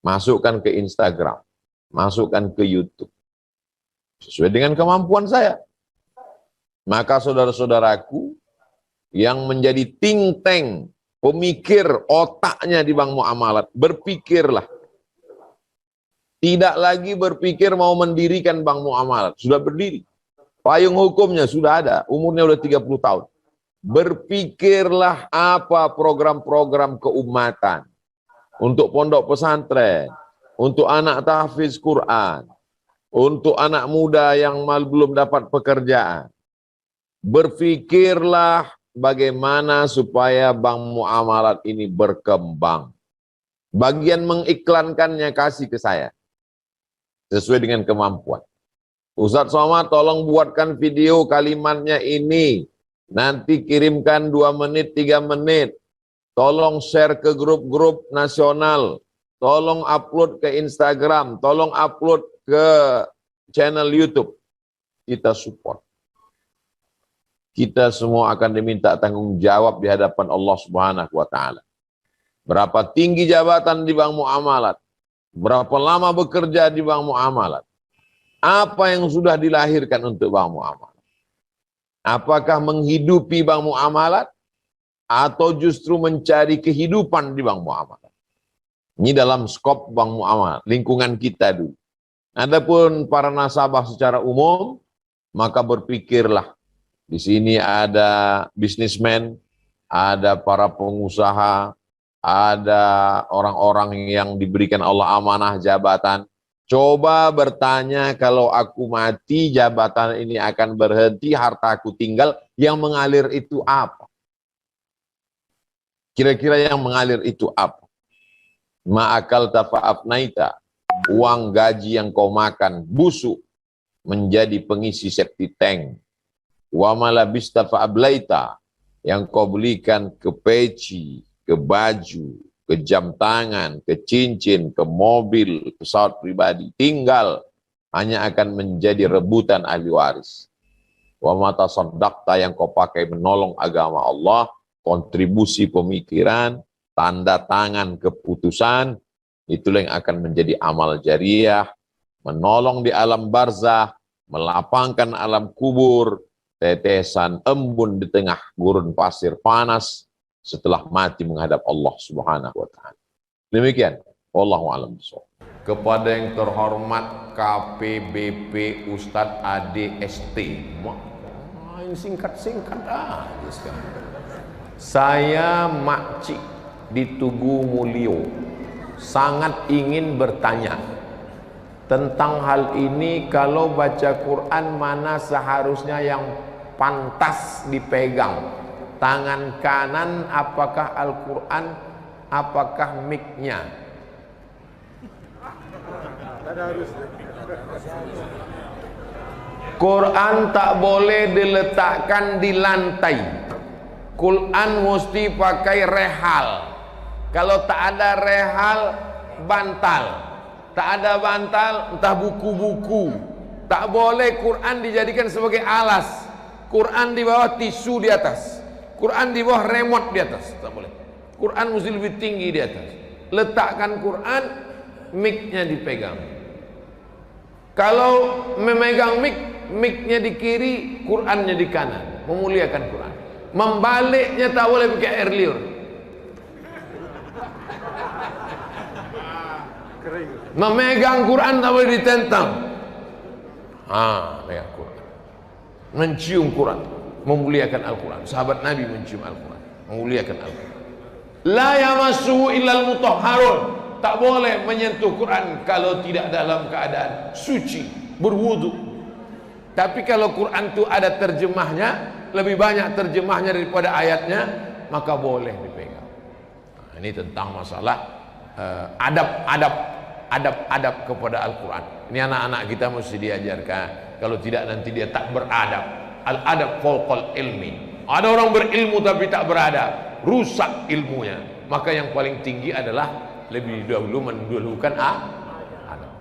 Masukkan ke Instagram, masukkan ke YouTube. Sesuai dengan kemampuan saya. Maka saudara-saudaraku yang menjadi think tank, pemikir otaknya di bank muamalat, berpikirlah. Tidak lagi berpikir mau mendirikan bank muamalat, sudah berdiri. Payung hukumnya sudah ada, umurnya sudah 30 tahun. Berpikirlah apa program-program keumatan untuk pondok pesantren, untuk anak tahfiz Quran, untuk anak muda yang belum dapat pekerjaan. Berpikirlah bagaimana supaya bank muamalat ini berkembang. Bagian mengiklankannya kasih ke saya. Sesuai dengan kemampuan. Ustadz Somad tolong buatkan video kalimatnya ini. Nanti kirimkan 2 menit, 3 menit. Tolong share ke grup-grup nasional. Tolong upload ke Instagram. Tolong upload ke channel YouTube. Kita support. Kita semua akan diminta tanggung jawab di hadapan Allah Subhanahu wa Ta'ala. Berapa tinggi jabatan di bank muamalat? Berapa lama bekerja di bank muamalat? Apa yang sudah dilahirkan untuk bank muamalat? Apakah menghidupi bank muamalat atau justru mencari kehidupan di bank muamalat? Ini dalam skop bank muamalat, lingkungan kita dulu. Adapun para nasabah secara umum, maka berpikirlah Di sini ada bisnismen, ada para pengusaha, ada orang-orang yang diberikan Allah amanah jabatan. Coba bertanya, kalau aku mati, jabatan ini akan berhenti, hartaku tinggal, yang mengalir itu apa? Kira-kira yang mengalir itu apa? Ma'akal tafa'afnaita, uang gaji yang kau makan busuk menjadi pengisi septic tank. Wa malabista fa'ablaita, yang kau belikan ke peci, ke baju, ke jam tangan, ke cincin, ke mobil, pesawat pribadi, tinggal hanya akan menjadi rebutan ahli waris. Wa mata saddaqta, yang kau pakai menolong agama Allah, kontribusi pemikiran, tanda tangan keputusan, itulah yang akan menjadi amal jariah, menolong di alam barzah, melapangkan alam kubur, tetesan embun di tengah gurun pasir panas setelah mati menghadap Allah Subhanahu wa taala. Demikian, wallahu a'lam bishawab. Kepada yang terhormat KPBP Ustadz ADST. Ini singkat-singkat aja sekarang. Saya Makcik di Tugu Mulyo sangat ingin bertanya tentang hal ini. Kalau baca Quran, mana seharusnya yang pantas dipegang? Tangan kanan apakah Al-Quran, apakah mic-nya? Quran tak boleh diletakkan di lantai. Quran mesti pakai rehal. Kalau tak ada rehal, bantal. Tak ada bantal, entah buku-buku. Tak boleh Quran dijadikan sebagai alas. Quran di bawah, tisu di atas. Quran di bawah, remote di atas. Tak boleh. Quran mesti lebih tinggi di atas. Letakkan Quran, mic-nya dipegang. Kalau memegang mic, mic-nya di kiri, Qurannya di kanan. Memuliakan Quran. Membaliknya tak boleh pakai air liur. Memegang Quran tak boleh ditentang. Memegang Quran. Mencium Quran, memuliakan Al-Quran. Sahabat Nabi mencium Al-Quran, memuliakan Al-Quran. La yamassuhu illal mutahharun. Tak boleh menyentuh Quran kalau tidak dalam keadaan suci, berwudu. Tapi kalau Quran itu ada terjemahnya, lebih banyak terjemahnya daripada ayatnya, maka boleh dipegang. Ini tentang masalah adab kepada Al-Quran. Ini anak-anak kita mesti diajarkan. Kalau tidak nanti dia tak beradab. Al-adab fawqal ilmi. Ada orang berilmu tapi tak beradab, rusak ilmunya. Maka yang paling tinggi adalah lebih dahulu mendahulukan adab.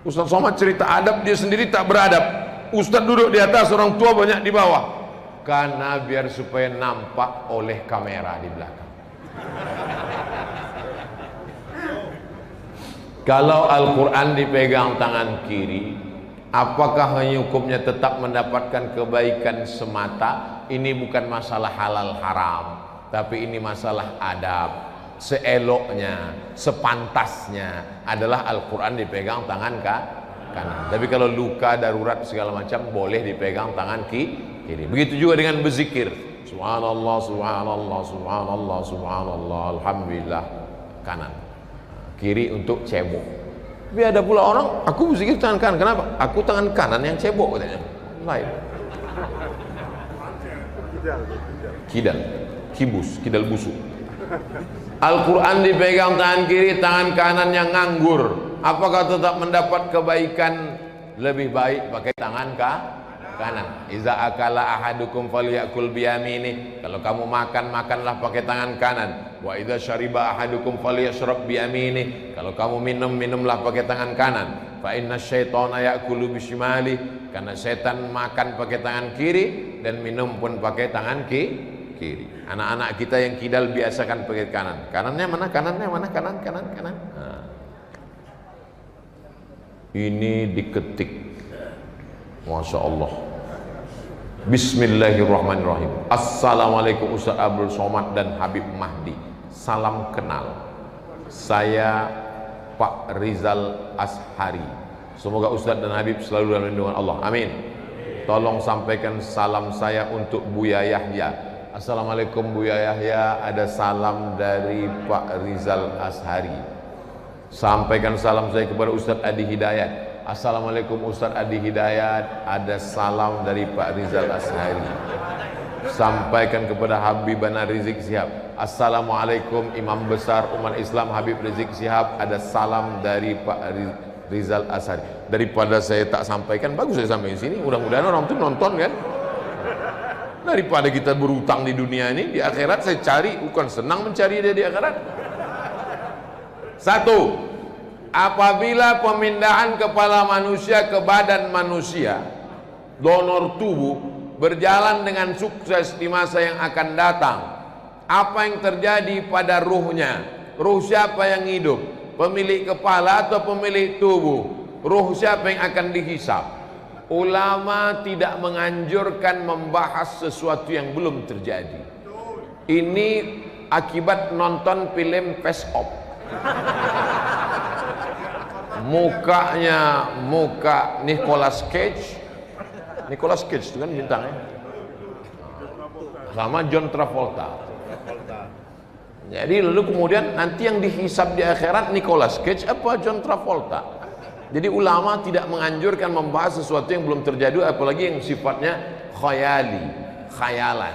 Ustaz Somad cerita adab, dia sendiri tak beradab. Ustaz duduk di atas, orang tua banyak di bawah. Karena biar supaya nampak oleh kamera di belakang. Kalau Al-Quran dipegang tangan kiri, apakah hukumnya tetap mendapatkan kebaikan semata? Ini bukan masalah halal haram, tapi ini masalah adab. Seeloknya, sepantasnya adalah Al-Quran dipegang tangan kanan. Tapi kalau luka darurat segala macam, boleh dipegang tangan kiri. Begitu juga dengan berzikir. Subhanallah, subhanallah, subhanallah, subhanallah, alhamdulillah, kanan. Kiri untuk cebok. Tapi ada pula orang, aku berzikir tangan kanan. Kenapa? Aku tangan kanan yang cebok katanya. Lain. Kidal busuk. Al-Quran dipegang tangan kiri, tangan kanan yang nganggur. Apakah tetap mendapat kebaikan? Lebih baik pakai tangan kanan. Iza akala ahadukum falyakul biyamini. Kalau kamu makan, makanlah pakai tangan kanan. Wa idza syariba ahadukum falyashrab biyamini. Kalau kamu minum, minumlah pakai tangan kanan. Fa inna syaitana ya'kulu bishimali. Karena setan makan pakai tangan kiri dan minum pun pakai tangan kiri. Anak-anak kita yang kidal biasakan pakai kanan. Kanannya mana? Kanannya mana? Kanan. Nah. Ini diketik. Masya Allah. Bismillahirrahmanirrahim. Assalamualaikum Ustaz Abdul Somad dan Habib Mahdi. Salam kenal. Saya Pak Rizal Ashari. Semoga Ustaz dan Habib selalu dalam lindungan Allah. Amin. tolong sampaikan salam saya untuk Buya Yahya. Assalamualaikum Buya Yahya, ada salam dari Pak Rizal Ashari. Sampaikan salam saya kepada Ustadz Adi Hidayat. Assalamualaikum Ustadz Adi Hidayat, ada salam dari Pak Rizal Ashari. Sampaikan kepada Habibana Rizik Sihab. Assalamualaikum Imam Besar Umat Islam Habib Rizik Sihab, ada salam dari Pak Rizal Ashari. Daripada saya tak sampaikan, bagus saya sampaikan sini. Mudah-mudahan orang itu nonton kan. Daripada kita berutang di dunia ini, di akhirat saya cari, bukan senang mencari dia di akhirat. Satu, apabila pemindahan kepala manusia ke badan manusia, donor tubuh, berjalan dengan sukses di masa yang akan datang, apa yang terjadi pada ruhnya? Ruh siapa yang hidup? Pemilik kepala atau pemilik tubuh? Ruh siapa yang akan dihisap? Ulama tidak menganjurkan membahas sesuatu yang belum terjadi. Ini akibat nonton film Face Off. Mukanya muka Nicolas Cage. Nicolas Cage itu kan bintangnya. Sama John Travolta. Jadi lalu kemudian nanti yang dihisab di akhirat Nicolas Cage apa John Travolta. Jadi ulama tidak menganjurkan membahas sesuatu yang belum terjadi, apalagi yang sifatnya khayalan.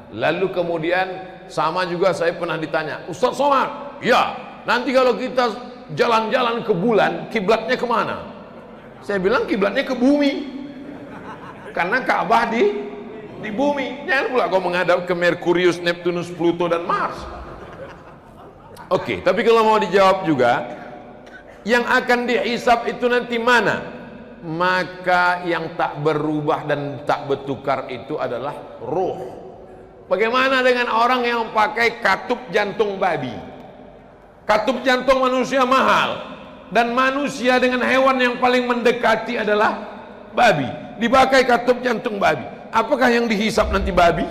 Lalu kemudian sama juga saya pernah ditanya, Ustaz Somad, ya nanti kalau kita jalan-jalan ke bulan, kiblatnya kemana? Saya bilang kiblatnya ke bumi, karena Ka'bah di bumi. Jangan pula kau menghadap ke Merkurius, Neptunus, Pluto dan Mars. Oke, tapi kalau mau dijawab juga, yang akan dihisab itu nanti mana? Maka yang tak berubah dan tak bertukar itu adalah ruh. Bagaimana dengan orang yang pakai katup jantung babi? Katup jantung manusia mahal, dan manusia dengan hewan yang paling mendekati adalah babi. Dipakai katup jantung babi. Apakah yang dihisab nanti babi?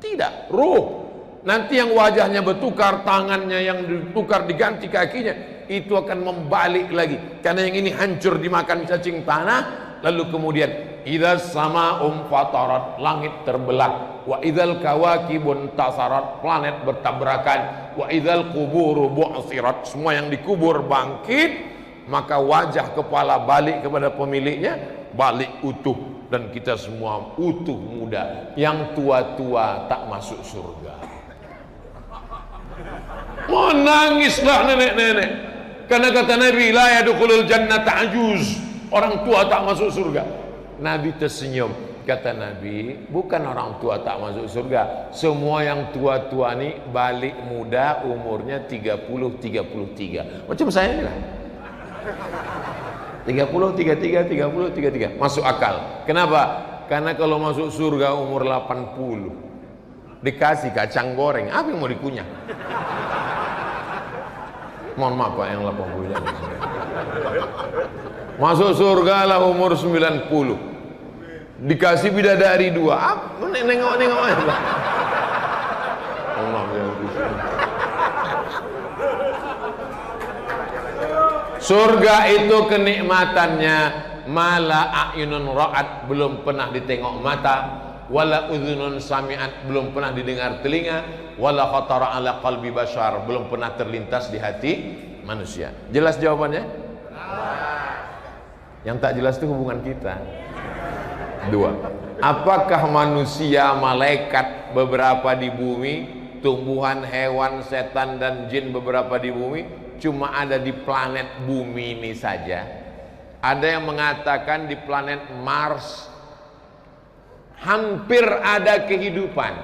Tidak, ruh. Nanti yang wajahnya bertukar, tangannya yang ditukar, diganti kakinya, itu akan membalik lagi. Karena yang ini hancur dimakan cacing tanah. Lalu kemudian idzas sama'um fatarat, langit terbelah. Wa idzal kawakibun tasarat, planet bertabrakan. Wa idzal quburu bu'sirat, semua yang dikubur bangkit. Maka wajah kepala balik kepada pemiliknya, balik utuh. Dan kita semua utuh muda. Yang tua-tua tak masuk surga. Menangislah nenek-nenek, karena kata Nabi, la yadkhulul jannata ajuz, orang tua tak masuk surga. Nabi tersenyum, kata Nabi, bukan orang tua tak masuk surga, semua yang tua-tua ni balik muda, umurnya 30-33, macam saya ni lah, 30-33 masuk akal. Kenapa? Karena kalau masuk surga umur 80 dikasih kacang goreng, apa yang mau dikunyah? Mohon maaf Pak yang 80 nya. Masuk surga lah umur 90. Dikasih bidadari 2. Apa? Nengok aja. Allah ya. Surga itu kenikmatannya mala a'yunun ra'at, belum pernah ditengok mata, wala udhunun sami'at, belum pernah didengar telinga, wala khatara ala qalbi bashar, belum pernah terlintas di hati manusia. Jelas jawabannya? Yang tak jelas itu hubungan kita. 2. Apakah manusia, malaikat beberapa di bumi, tumbuhan, hewan, setan dan jin beberapa di bumi, cuma ada di planet bumi ini saja? Ada yang mengatakan di planet Mars hampir ada kehidupan,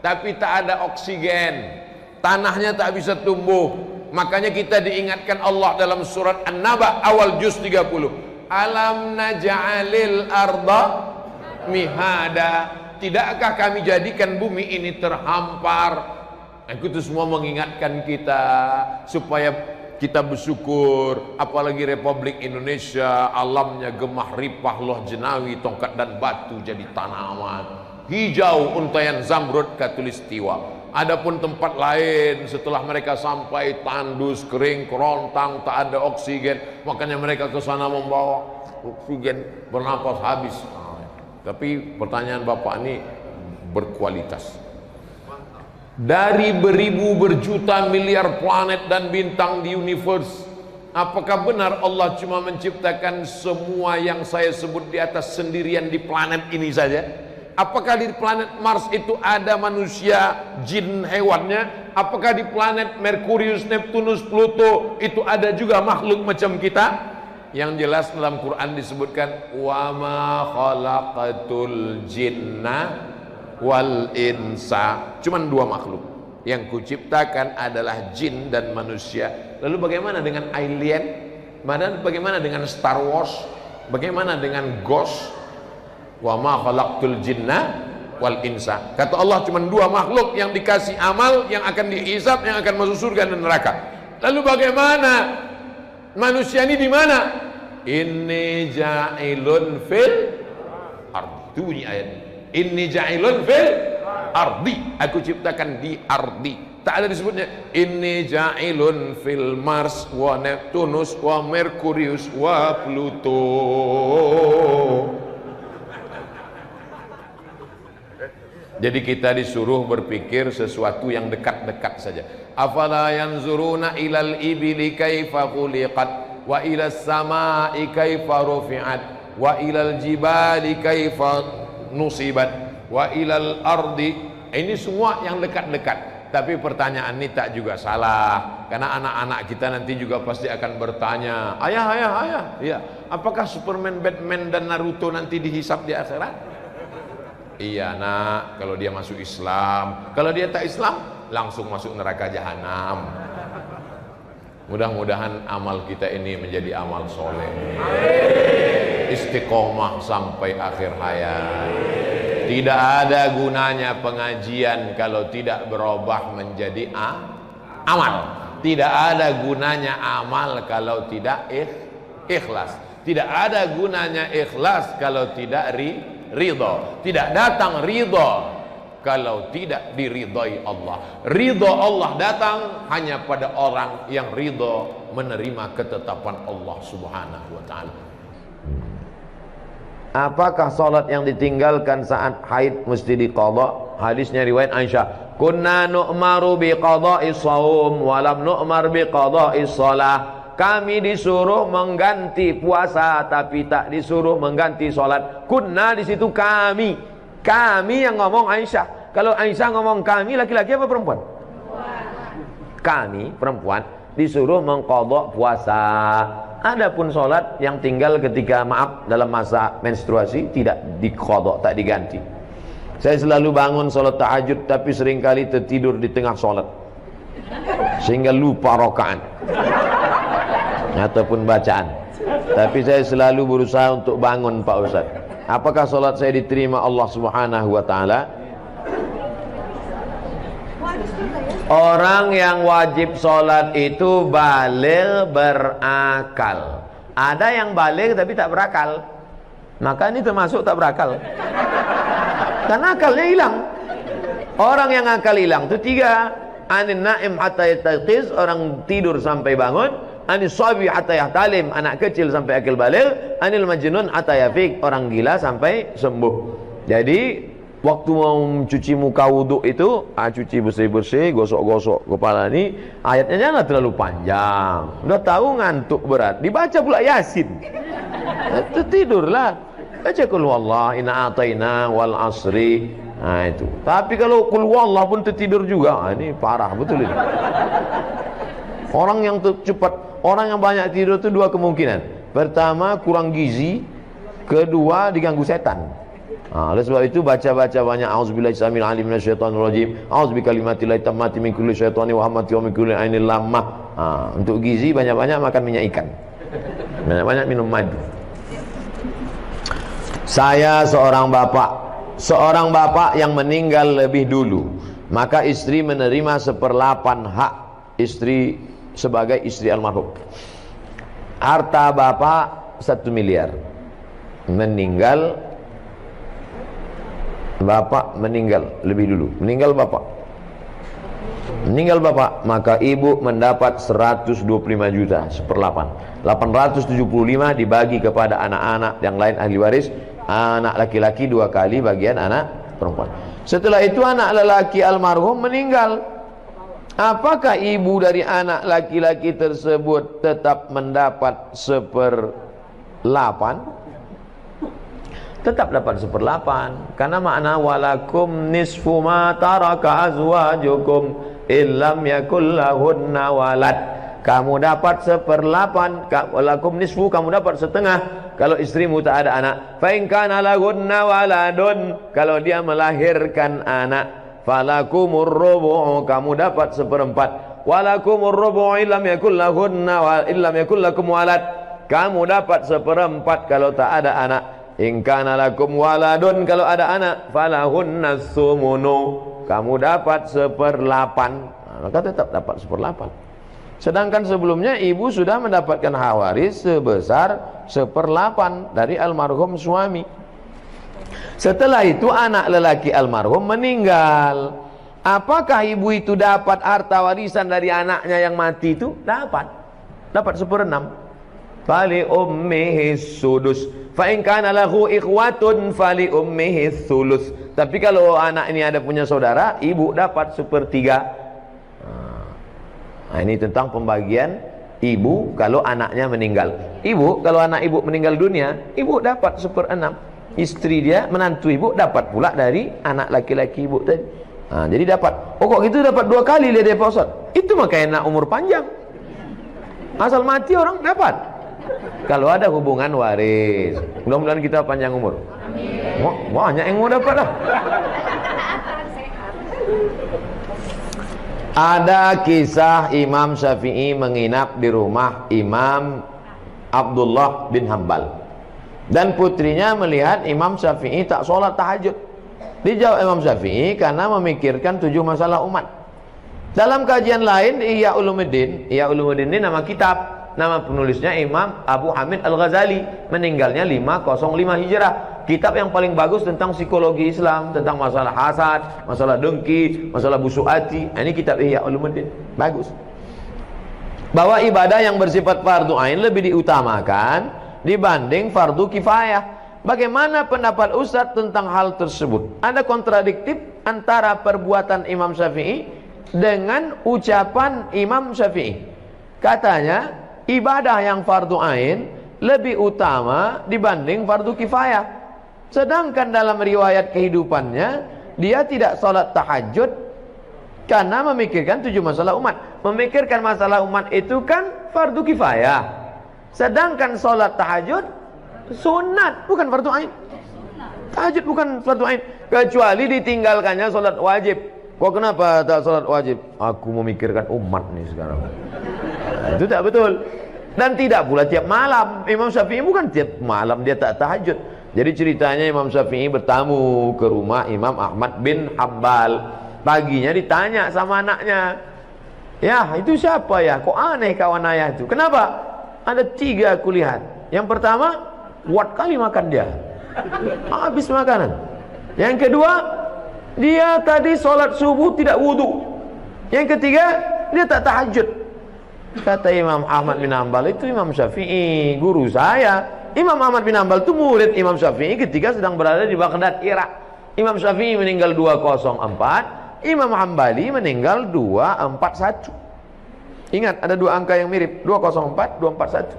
tapi tak ada oksigen, tanahnya tak bisa tumbuh. Makanya kita diingatkan Allah dalam surat An-Naba awal juz 30, alam naj'alil arda mihada, tidakkah kami jadikan bumi ini terhampar? Itu semua mengingatkan kita supaya kita bersyukur. Apalagi Republik Indonesia, alamnya gemah ripah, loh jenawi, tongkat dan batu jadi tanaman, hijau, untayan zamrud katulistiwa. Adapun tempat lain setelah mereka sampai tandus, kering, kerontang, tak ada oksigen, makanya mereka ke sana membawa oksigen, bernapas habis. Tapi pertanyaan Bapak ini berkualitas. Dari beribu berjuta miliar planet dan bintang di universe, apakah benar Allah cuma menciptakan semua yang saya sebut di atas sendirian di planet ini saja? Apakah di planet Mars itu ada manusia, jin, hewannya? Apakah di planet Merkurius, Neptunus, Pluto itu ada juga makhluk macam kita? Yang jelas dalam Quran disebutkan wa ma khalaqatul jinna wal insa. Cuman dua makhluk yang kuciptakan adalah jin dan manusia. Lalu bagaimana dengan alien? Bagaimana dengan Star Wars? Bagaimana dengan Ghost? Wa ma khalaqtul jinna wal insa. Kata Allah cuma dua makhluk yang dikasih amal, yang akan dihisab, yang akan masuk surga dan neraka. Lalu bagaimana manusia ini di mana? Inni ja'ilun fil ardi. Itu bunyi ayat. Inni ja'ilun fil ardi. Aku ciptakan di ardi. Tak ada disebutnya inni ja'ilun fil Mars wa Neptunus wa Merkurius wa Pluto. Jadi kita disuruh berpikir sesuatu yang dekat-dekat saja. Afala yanzuruna ilal ibili kaifa khuliqat wa ilas samai kaifa rufi'at wa ilal jibali kaifa nusibat wa ilal ardi. Ini semua yang dekat-dekat. Tapi pertanyaan ini tak juga salah, karena anak-anak kita nanti juga pasti akan bertanya, ayah, iya, apakah Superman, Batman dan Naruto nanti dihisap di akhirat? Iya nak, kalau dia masuk Islam. Kalau dia tak Islam, langsung masuk neraka jahanam. Mudah-mudahan amal kita ini menjadi amal soleh, istiqomah sampai akhir hayat. Tidak ada gunanya pengajian kalau tidak berubah menjadi amal. Tidak ada gunanya amal kalau tidak ikhlas. Tidak ada gunanya ikhlas kalau tidak ridho. Tidak datang ridho kalau tidak diridhoi Allah. Ridho Allah datang hanya pada orang yang ridho menerima ketetapan Allah Subhanahu wa ta'ala. Apakah salat yang ditinggalkan saat haid mesti diqadha? Hadisnya riwayat Aisyah, kunna nu'maru biqadha'i shaum wa lam nu'mar biqadha'i shalah. Kami disuruh mengganti puasa tapi tak disuruh mengganti salat. Kunna di situ kami. Kami yang ngomong Aisyah. Kalau Aisyah ngomong kami, laki-laki apa perempuan? Kami perempuan disuruh mengqadha puasa. Adapun sholat yang tinggal ketika dalam masa menstruasi tidak diqadha, tak diganti. Saya selalu bangun sholat tahajud tapi seringkali tertidur di tengah sholat sehingga lupa rakaat ataupun bacaan. Tapi saya selalu berusaha untuk bangun, Pak Ustaz. Apakah sholat saya diterima Allah Subhanahu wa ta'ala? Orang yang wajib sholat itu baligh berakal. Ada yang baligh tapi tak berakal, maka ini termasuk tak berakal, karena akalnya hilang. Orang yang akal hilang itu tiga: anin naim hatta yataqiz, orang tidur sampai bangun; anis sabi hatta yahtalim, anak kecil sampai akil baligh; anil majnun hatta yafiq, orang gila sampai sembuh. Jadi waktu mau mencuci muka wudhu itu, cuci bersih-bersih, gosok-gosok kepala ini, ayatnya jangan terlalu panjang. Udah tahu ngantuk berat, dibaca pula Yasin. Tidurlah. Baca qul huwallah, inna a'tayna wal asri. Nah itu. Tapi kalau qul huwallah pun tertidur juga, ini parah betul ini. Orang yang cepat, orang yang banyak tidur itu dua kemungkinan. Pertama, kurang gizi. Kedua, diganggu setan. Oleh sebab itu baca-baca banyak auzubillahi samil alim minasyaitonir rajim, auzubikalimatillahit tammati min kulli syaitani wa hamati wa min kulli ainil lammah. Untuk gizi banyak-banyak makan minyak ikan, banyak-banyak minum madu. Saya seorang bapak yang meninggal lebih dulu, maka istri menerima 1/8 hak istri sebagai istri almarhum. Harta bapak 1 miliar. Bapak meninggal lebih dulu. Meninggal bapak, maka ibu mendapat 125 juta 1/8. 875 dibagi kepada anak-anak yang lain ahli waris, anak laki-laki 2 kali bagian anak perempuan. Setelah itu anak lelaki almarhum meninggal. Apakah ibu dari anak laki-laki tersebut tetap mendapat 1/8? Tetap dapat 1/8, karena makna walakum nisfu ma taraka azwajukum illam yakul lahunna walad. Kamu dapat 1/8, walakum nisfu, kamu dapat setengah kalau istrimu tak ada anak. Fa in kana lahunna waladun, kalau dia melahirkan anak, falakumur rubu', kamu dapat 1/4. Walakumur rubu' illam yakul lahunna wa illam yakul lakum walad, kamu dapat 1/4 kalau tak ada anak. In kana lakum waladun, kalau ada anak, falahunna sumunu, kamu dapat 1/8. Maka tetap dapat 1/8. Sedangkan sebelumnya ibu sudah mendapatkan hak waris sebesar 1/8 dari almarhum suami. Setelah itu anak lelaki almarhum meninggal. Apakah ibu itu dapat harta warisan dari anaknya yang mati itu? Dapat 1/6. Fali ummihi sudus, fa in kana lahu ikhwatun fali ummihi sulus. Tapi kalau anak ini ada punya saudara, ibu dapat 1/3. Nah, ini tentang pembagian ibu kalau anaknya meninggal. Ibu kalau anak ibu meninggal dunia, ibu dapat 1/6. Istri dia, menantu ibu, dapat pula dari anak laki-laki ibu tadi. Nah, jadi dapat. Oh kok gitu dapat 2 kali dia Pak Ustaz? Itu makanya nak umur panjang. Asal mati orang dapat. Kalau ada hubungan waris. Mudah-mudahan kita panjang umur. Wah, banyak yang mau dapat lah. Ada kisah Imam Syafi'i menginap di rumah Imam Abdullah bin Hambal, dan putrinya melihat Imam Syafi'i tak sholat tahajud. Dijawab Imam Syafi'i karena memikirkan 7 masalah umat. Dalam kajian lain Ihya Ulumuddin ini nama kitab. Nama penulisnya Imam Abu Hamid Al-Ghazali, meninggalnya 505 Hijrah. Kitab yang paling bagus tentang psikologi Islam, tentang masalah hasad, masalah dengki, masalah busuk hati. Ini kitab Ihya Ulumuddin, bagus. Bahwa ibadah yang bersifat fardu ain lebih diutamakan dibanding fardu kifayah. Bagaimana pendapat Ustadz tentang hal tersebut? Ada kontradiktif antara perbuatan Imam Syafi'i dengan ucapan Imam Syafi'i. Katanya ibadah yang fardu ain lebih utama dibanding fardu kifayah. Sedangkan dalam riwayat kehidupannya dia tidak sholat tahajud karena memikirkan 7 masalah umat. Memikirkan masalah umat itu kan fardu kifayah. Sedangkan sholat tahajud sunat, bukan fardu ain. Tahajud bukan fardu ain, kecuali ditinggalkannya sholat wajib. Kok kenapa tak sholat wajib? Aku memikirkan umat nih sekarang. Nah, itu tak betul. Dan tidak pula tiap malam. Imam Syafi'i bukan tiap malam dia tak tahajud. Jadi ceritanya Imam Syafi'i bertamu ke rumah Imam Ahmad bin Hambal. Paginya ditanya sama anaknya, ya itu siapa ya? Kok aneh kawan ayah itu? Kenapa? Ada 3 aku lihat. Yang pertama, kuat kali makan dia, habis makanan. Yang kedua, dia tadi sholat subuh tidak wudhu. Yang ketiga, dia tak tahajud. Kata Imam Ahmad bin Hambal, itu Imam Syafi'i, guru saya. Imam Ahmad bin Hambal itu murid Imam Syafi'i ketika sedang berada di Baghdad, Irak. Imam Syafi'i meninggal 204, Imam Hambali meninggal 241. Ingat, ada 2 angka yang mirip, 204, 241.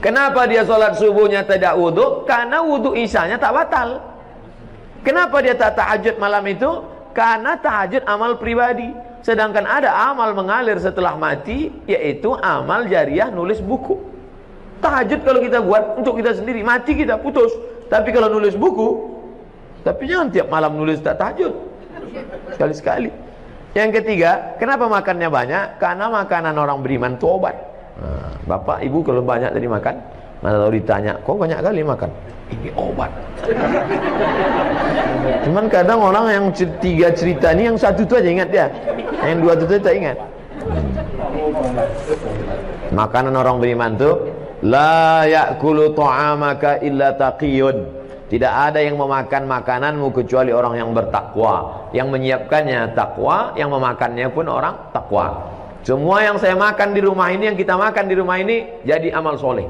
Kenapa dia sholat subuhnya tidak wudhu? Karena wudhu isyanya tak batal. Kenapa dia tak tahajud malam itu? Karena tahajud amal pribadi. Sedangkan ada amal mengalir setelah mati, yaitu amal jariah nulis buku. Tahajud kalau kita buat untuk kita sendiri, mati kita putus. Tapi kalau nulis buku, tapi jangan tiap malam nulis tak tahajud, sekali-sekali. Yang ketiga, kenapa makannya banyak? Karena makanan orang beriman itu obat. Nah, bapak ibu kalau banyak tadi makan, kalau ditanya, kok banyak kali makan? Ini obat. Cuman kadang orang yang 3 cerita ini, yang 1 itu aja ingat dia, yang 2 itu tak ingat. Makanan orang beriman itu, la ya'kulu ta'amaka illa taqiyun. Tidak ada yang memakan makananmu kecuali orang yang bertakwa. Yang menyiapkannya takwa, yang memakannya pun orang takwa. Semua yang saya makan di rumah ini, yang kita makan di rumah ini, jadi amal soleh.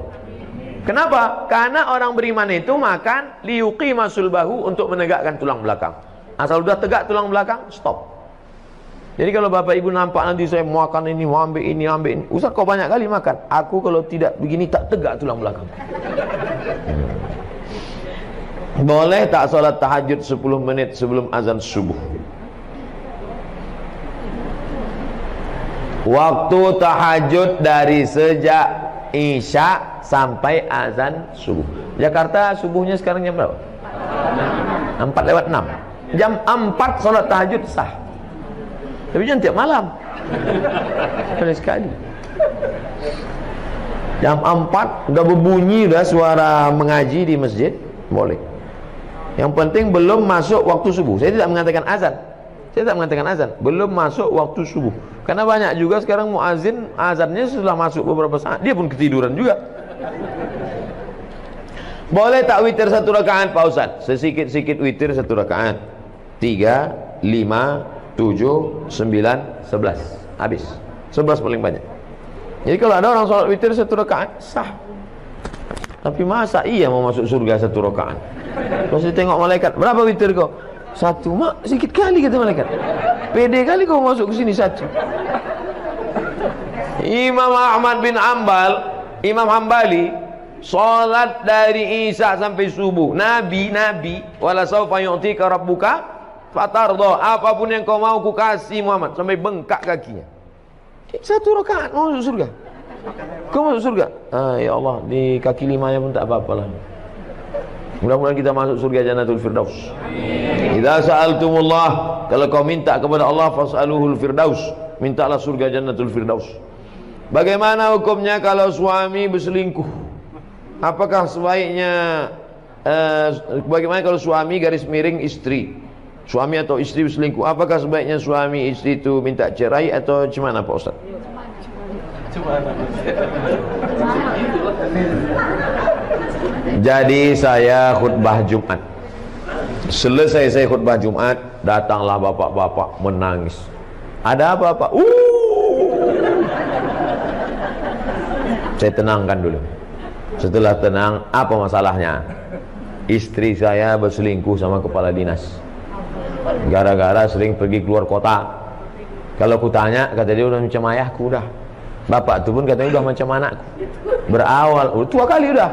Kenapa? Karena orang beriman itu makan liyuqima sulbahu, untuk menegakkan tulang belakang. Asal udah tegak tulang belakang, stop. Jadi kalau bapak ibu nampak nanti saya makan ini, mau ambil ini, ambil ini. Ustaz kau banyak kali makan. Aku kalau tidak begini tak tegak tulang belakang. Boleh tak salat tahajud 10 menit sebelum azan subuh? Waktu tahajud dari sejak Isya sampai azan subuh. Jakarta subuhnya sekarang jam berapa? 4:06. Jam 4 salat tahajud sah. Tapi jangan tiap malam. Boleh sekali. Jam 4 udah berbunyi dah suara mengaji di masjid, boleh. Yang penting belum masuk waktu subuh. Saya tidak mengatakan azan. Saya tak mengatakan azan, belum masuk waktu subuh. Karena banyak juga sekarang muazin azannya setelah masuk beberapa saat, dia pun ketiduran juga. Boleh tak witir 1 rakaat Pak Ustaz? Sesikit-sikit witir 1 rakaat. 3, 5, 7, 9, 11. Habis. 11 paling banyak. Jadi kalau ada orang sholat witir 1 rakaat, sah. Tapi masa iya mau masuk surga 1 rakaat? Kalau saya tengok malaikat, berapa witir kau? 1, mak, sedikit kali kata malaikat. Pede kali kau masuk ke sini 1. Imam Ahmad bin Ambal, Imam Hambali, sholat dari Isya sampai subuh. Nabi, wala sawfa yu'tika rabbuka fatardo, apapun yang kau mau ku kasih Muhammad, sampai bengkak kakinya. 1 rakaat mau masuk surga. Kau masuk surga? Ya Allah, di kaki 5-nya pun tak apa-apalah. Mudah-mudahan kita masuk surga Jannatul Firdaus. Idza sa'altumullah, kalau kau minta kepada Allah, fas'aluhul firdaus, mintalah surga Jannatul Firdaus. Bagaimana hukumnya kalau suami berselingkuh? Apakah sebaiknya bagaimana kalau suami garis miring istri? Suami atau istri berselingkuh, apakah sebaiknya suami istri itu minta cerai atau gimana Pak Ustaz? Jadi saya khutbah Jumat. Selesai saya khutbah Jumat, datanglah bapak-bapak menangis. Ada apa Pak? Saya tenangkan dulu. Setelah tenang, apa masalahnya? Istri saya berselingkuh sama kepala dinas. Gara-gara sering pergi keluar kota. Kalau ku tanya, kata dia udah macam ayahku dah. Bapak tu pun katanya udah macam anakku. Berawal, tua kali udah.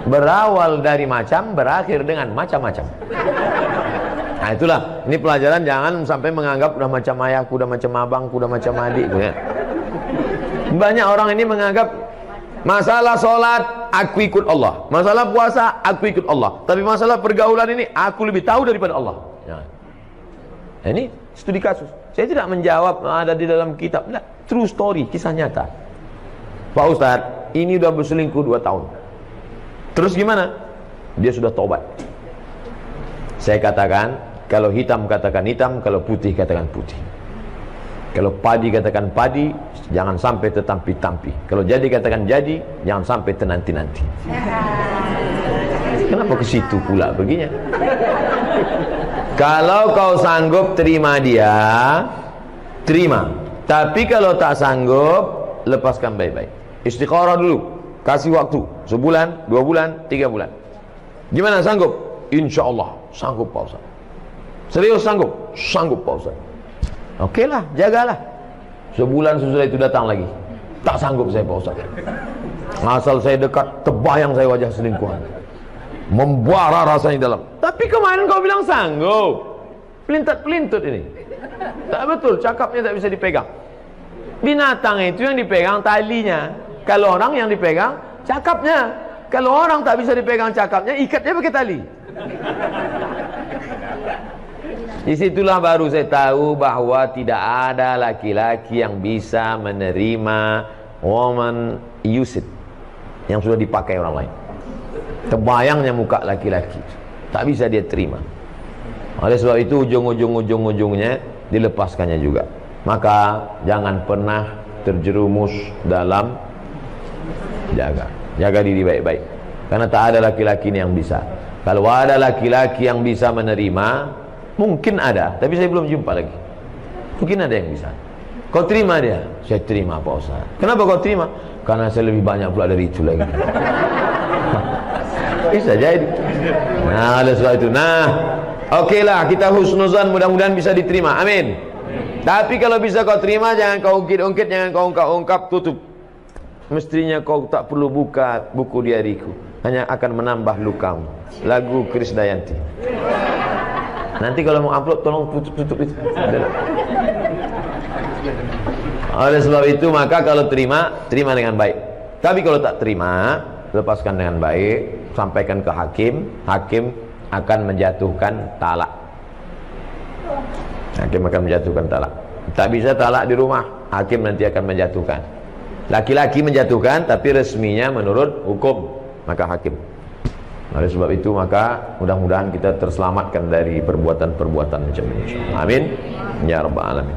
Berawal dari macam, berakhir dengan macam-macam. Nah itulah, ini pelajaran, jangan sampai menganggap udah macam ayahku, udah macam abangku, udah macam adikku ya. Banyak orang ini menganggap masalah sholat, aku ikut Allah. Masalah puasa, aku ikut Allah. Tapi masalah pergaulan ini, aku lebih tahu daripada Allah. Ya. Nah, ini studi kasus. Saya tidak menjawab ada di dalam kitab. Tidak. True story, kisah nyata. Pak Ustadz, ini udah berselingkuh 2 tahun. Terus gimana? Dia sudah tobat. Saya katakan, kalau hitam katakan hitam, kalau putih katakan putih. Kalau padi katakan padi, jangan sampai tetampi-tampi. Kalau jadi katakan jadi, jangan sampai tenanti-nanti. Kenapa ke situ pula begini? Kalau kau sanggup terima dia, terima. Tapi kalau tak sanggup, lepaskan baik-baik. Istikharah dulu, kasih waktu 1 bulan, 2 bulan, 3 bulan. Gimana sanggup? Insya Allah sanggup Pak Ustaz. Serius sanggup? Sanggup Pak Ustaz. Oke lah, jagalah. Sebulan sesudah itu datang lagi. Tak sanggup saya Pak Ustaz. Asal saya dekat, terbayang saya wajah selingkuhan. Membara rasanya dalam. Tapi kemarin kau bilang sanggup. Pelintat-pelintut ini. Tak betul, cakapnya tak bisa dipegang. Binatang itu yang dipegang talinya. Kalau orang yang dipegang cakapnya. Kalau orang tak bisa dipegang cakapnya, ikatnya pakai tali. Disitulah baru saya tahu bahwa tidak ada laki-laki yang bisa menerima woman used yang sudah dipakai orang lain. Terbayangnya muka laki-laki, tak bisa dia terima. Oleh sebab itu ujung-ujungnya dilepaskannya juga. Maka jangan pernah terjerumus dalam jaga diri baik-baik. Karena tak ada laki-laki yang bisa. Kalau ada laki-laki yang bisa menerima, mungkin ada, tapi saya belum jumpa lagi. Mungkin ada yang bisa. Kau terima dia? Saya terima Pak Ustaz. Kenapa kau terima? Karena saya lebih banyak pula dari itu lagi. Bisa jadi. Nah, oleh sebab itu. Nah, oke lah, kita husnuzan, mudah-mudahan bisa diterima. Amin. Tapi kalau bisa kau terima, jangan kau ungkit-ungkit, jangan kau ungkap-ungkap, tutup. Mestinya kau tak perlu buka buku diariku, hanya akan menambah lukamu. Lagu Krisdayanti. Nanti kalau mau upload tolong tutup itu. Oleh sebab itu maka kalau terima dengan baik. Tapi kalau tak terima, lepaskan dengan baik, sampaikan ke hakim. Hakim akan menjatuhkan talak. Hakim akan menjatuhkan talak. Tak bisa talak di rumah, hakim nanti akan menjatuhkan. Laki-laki menjatuhkan, tapi resminya menurut hukum, maka hakim. Oleh sebab itu maka mudah-mudahan kita terselamatkan dari perbuatan-perbuatan macam ini. Amin. Ya Rabbal Alamin.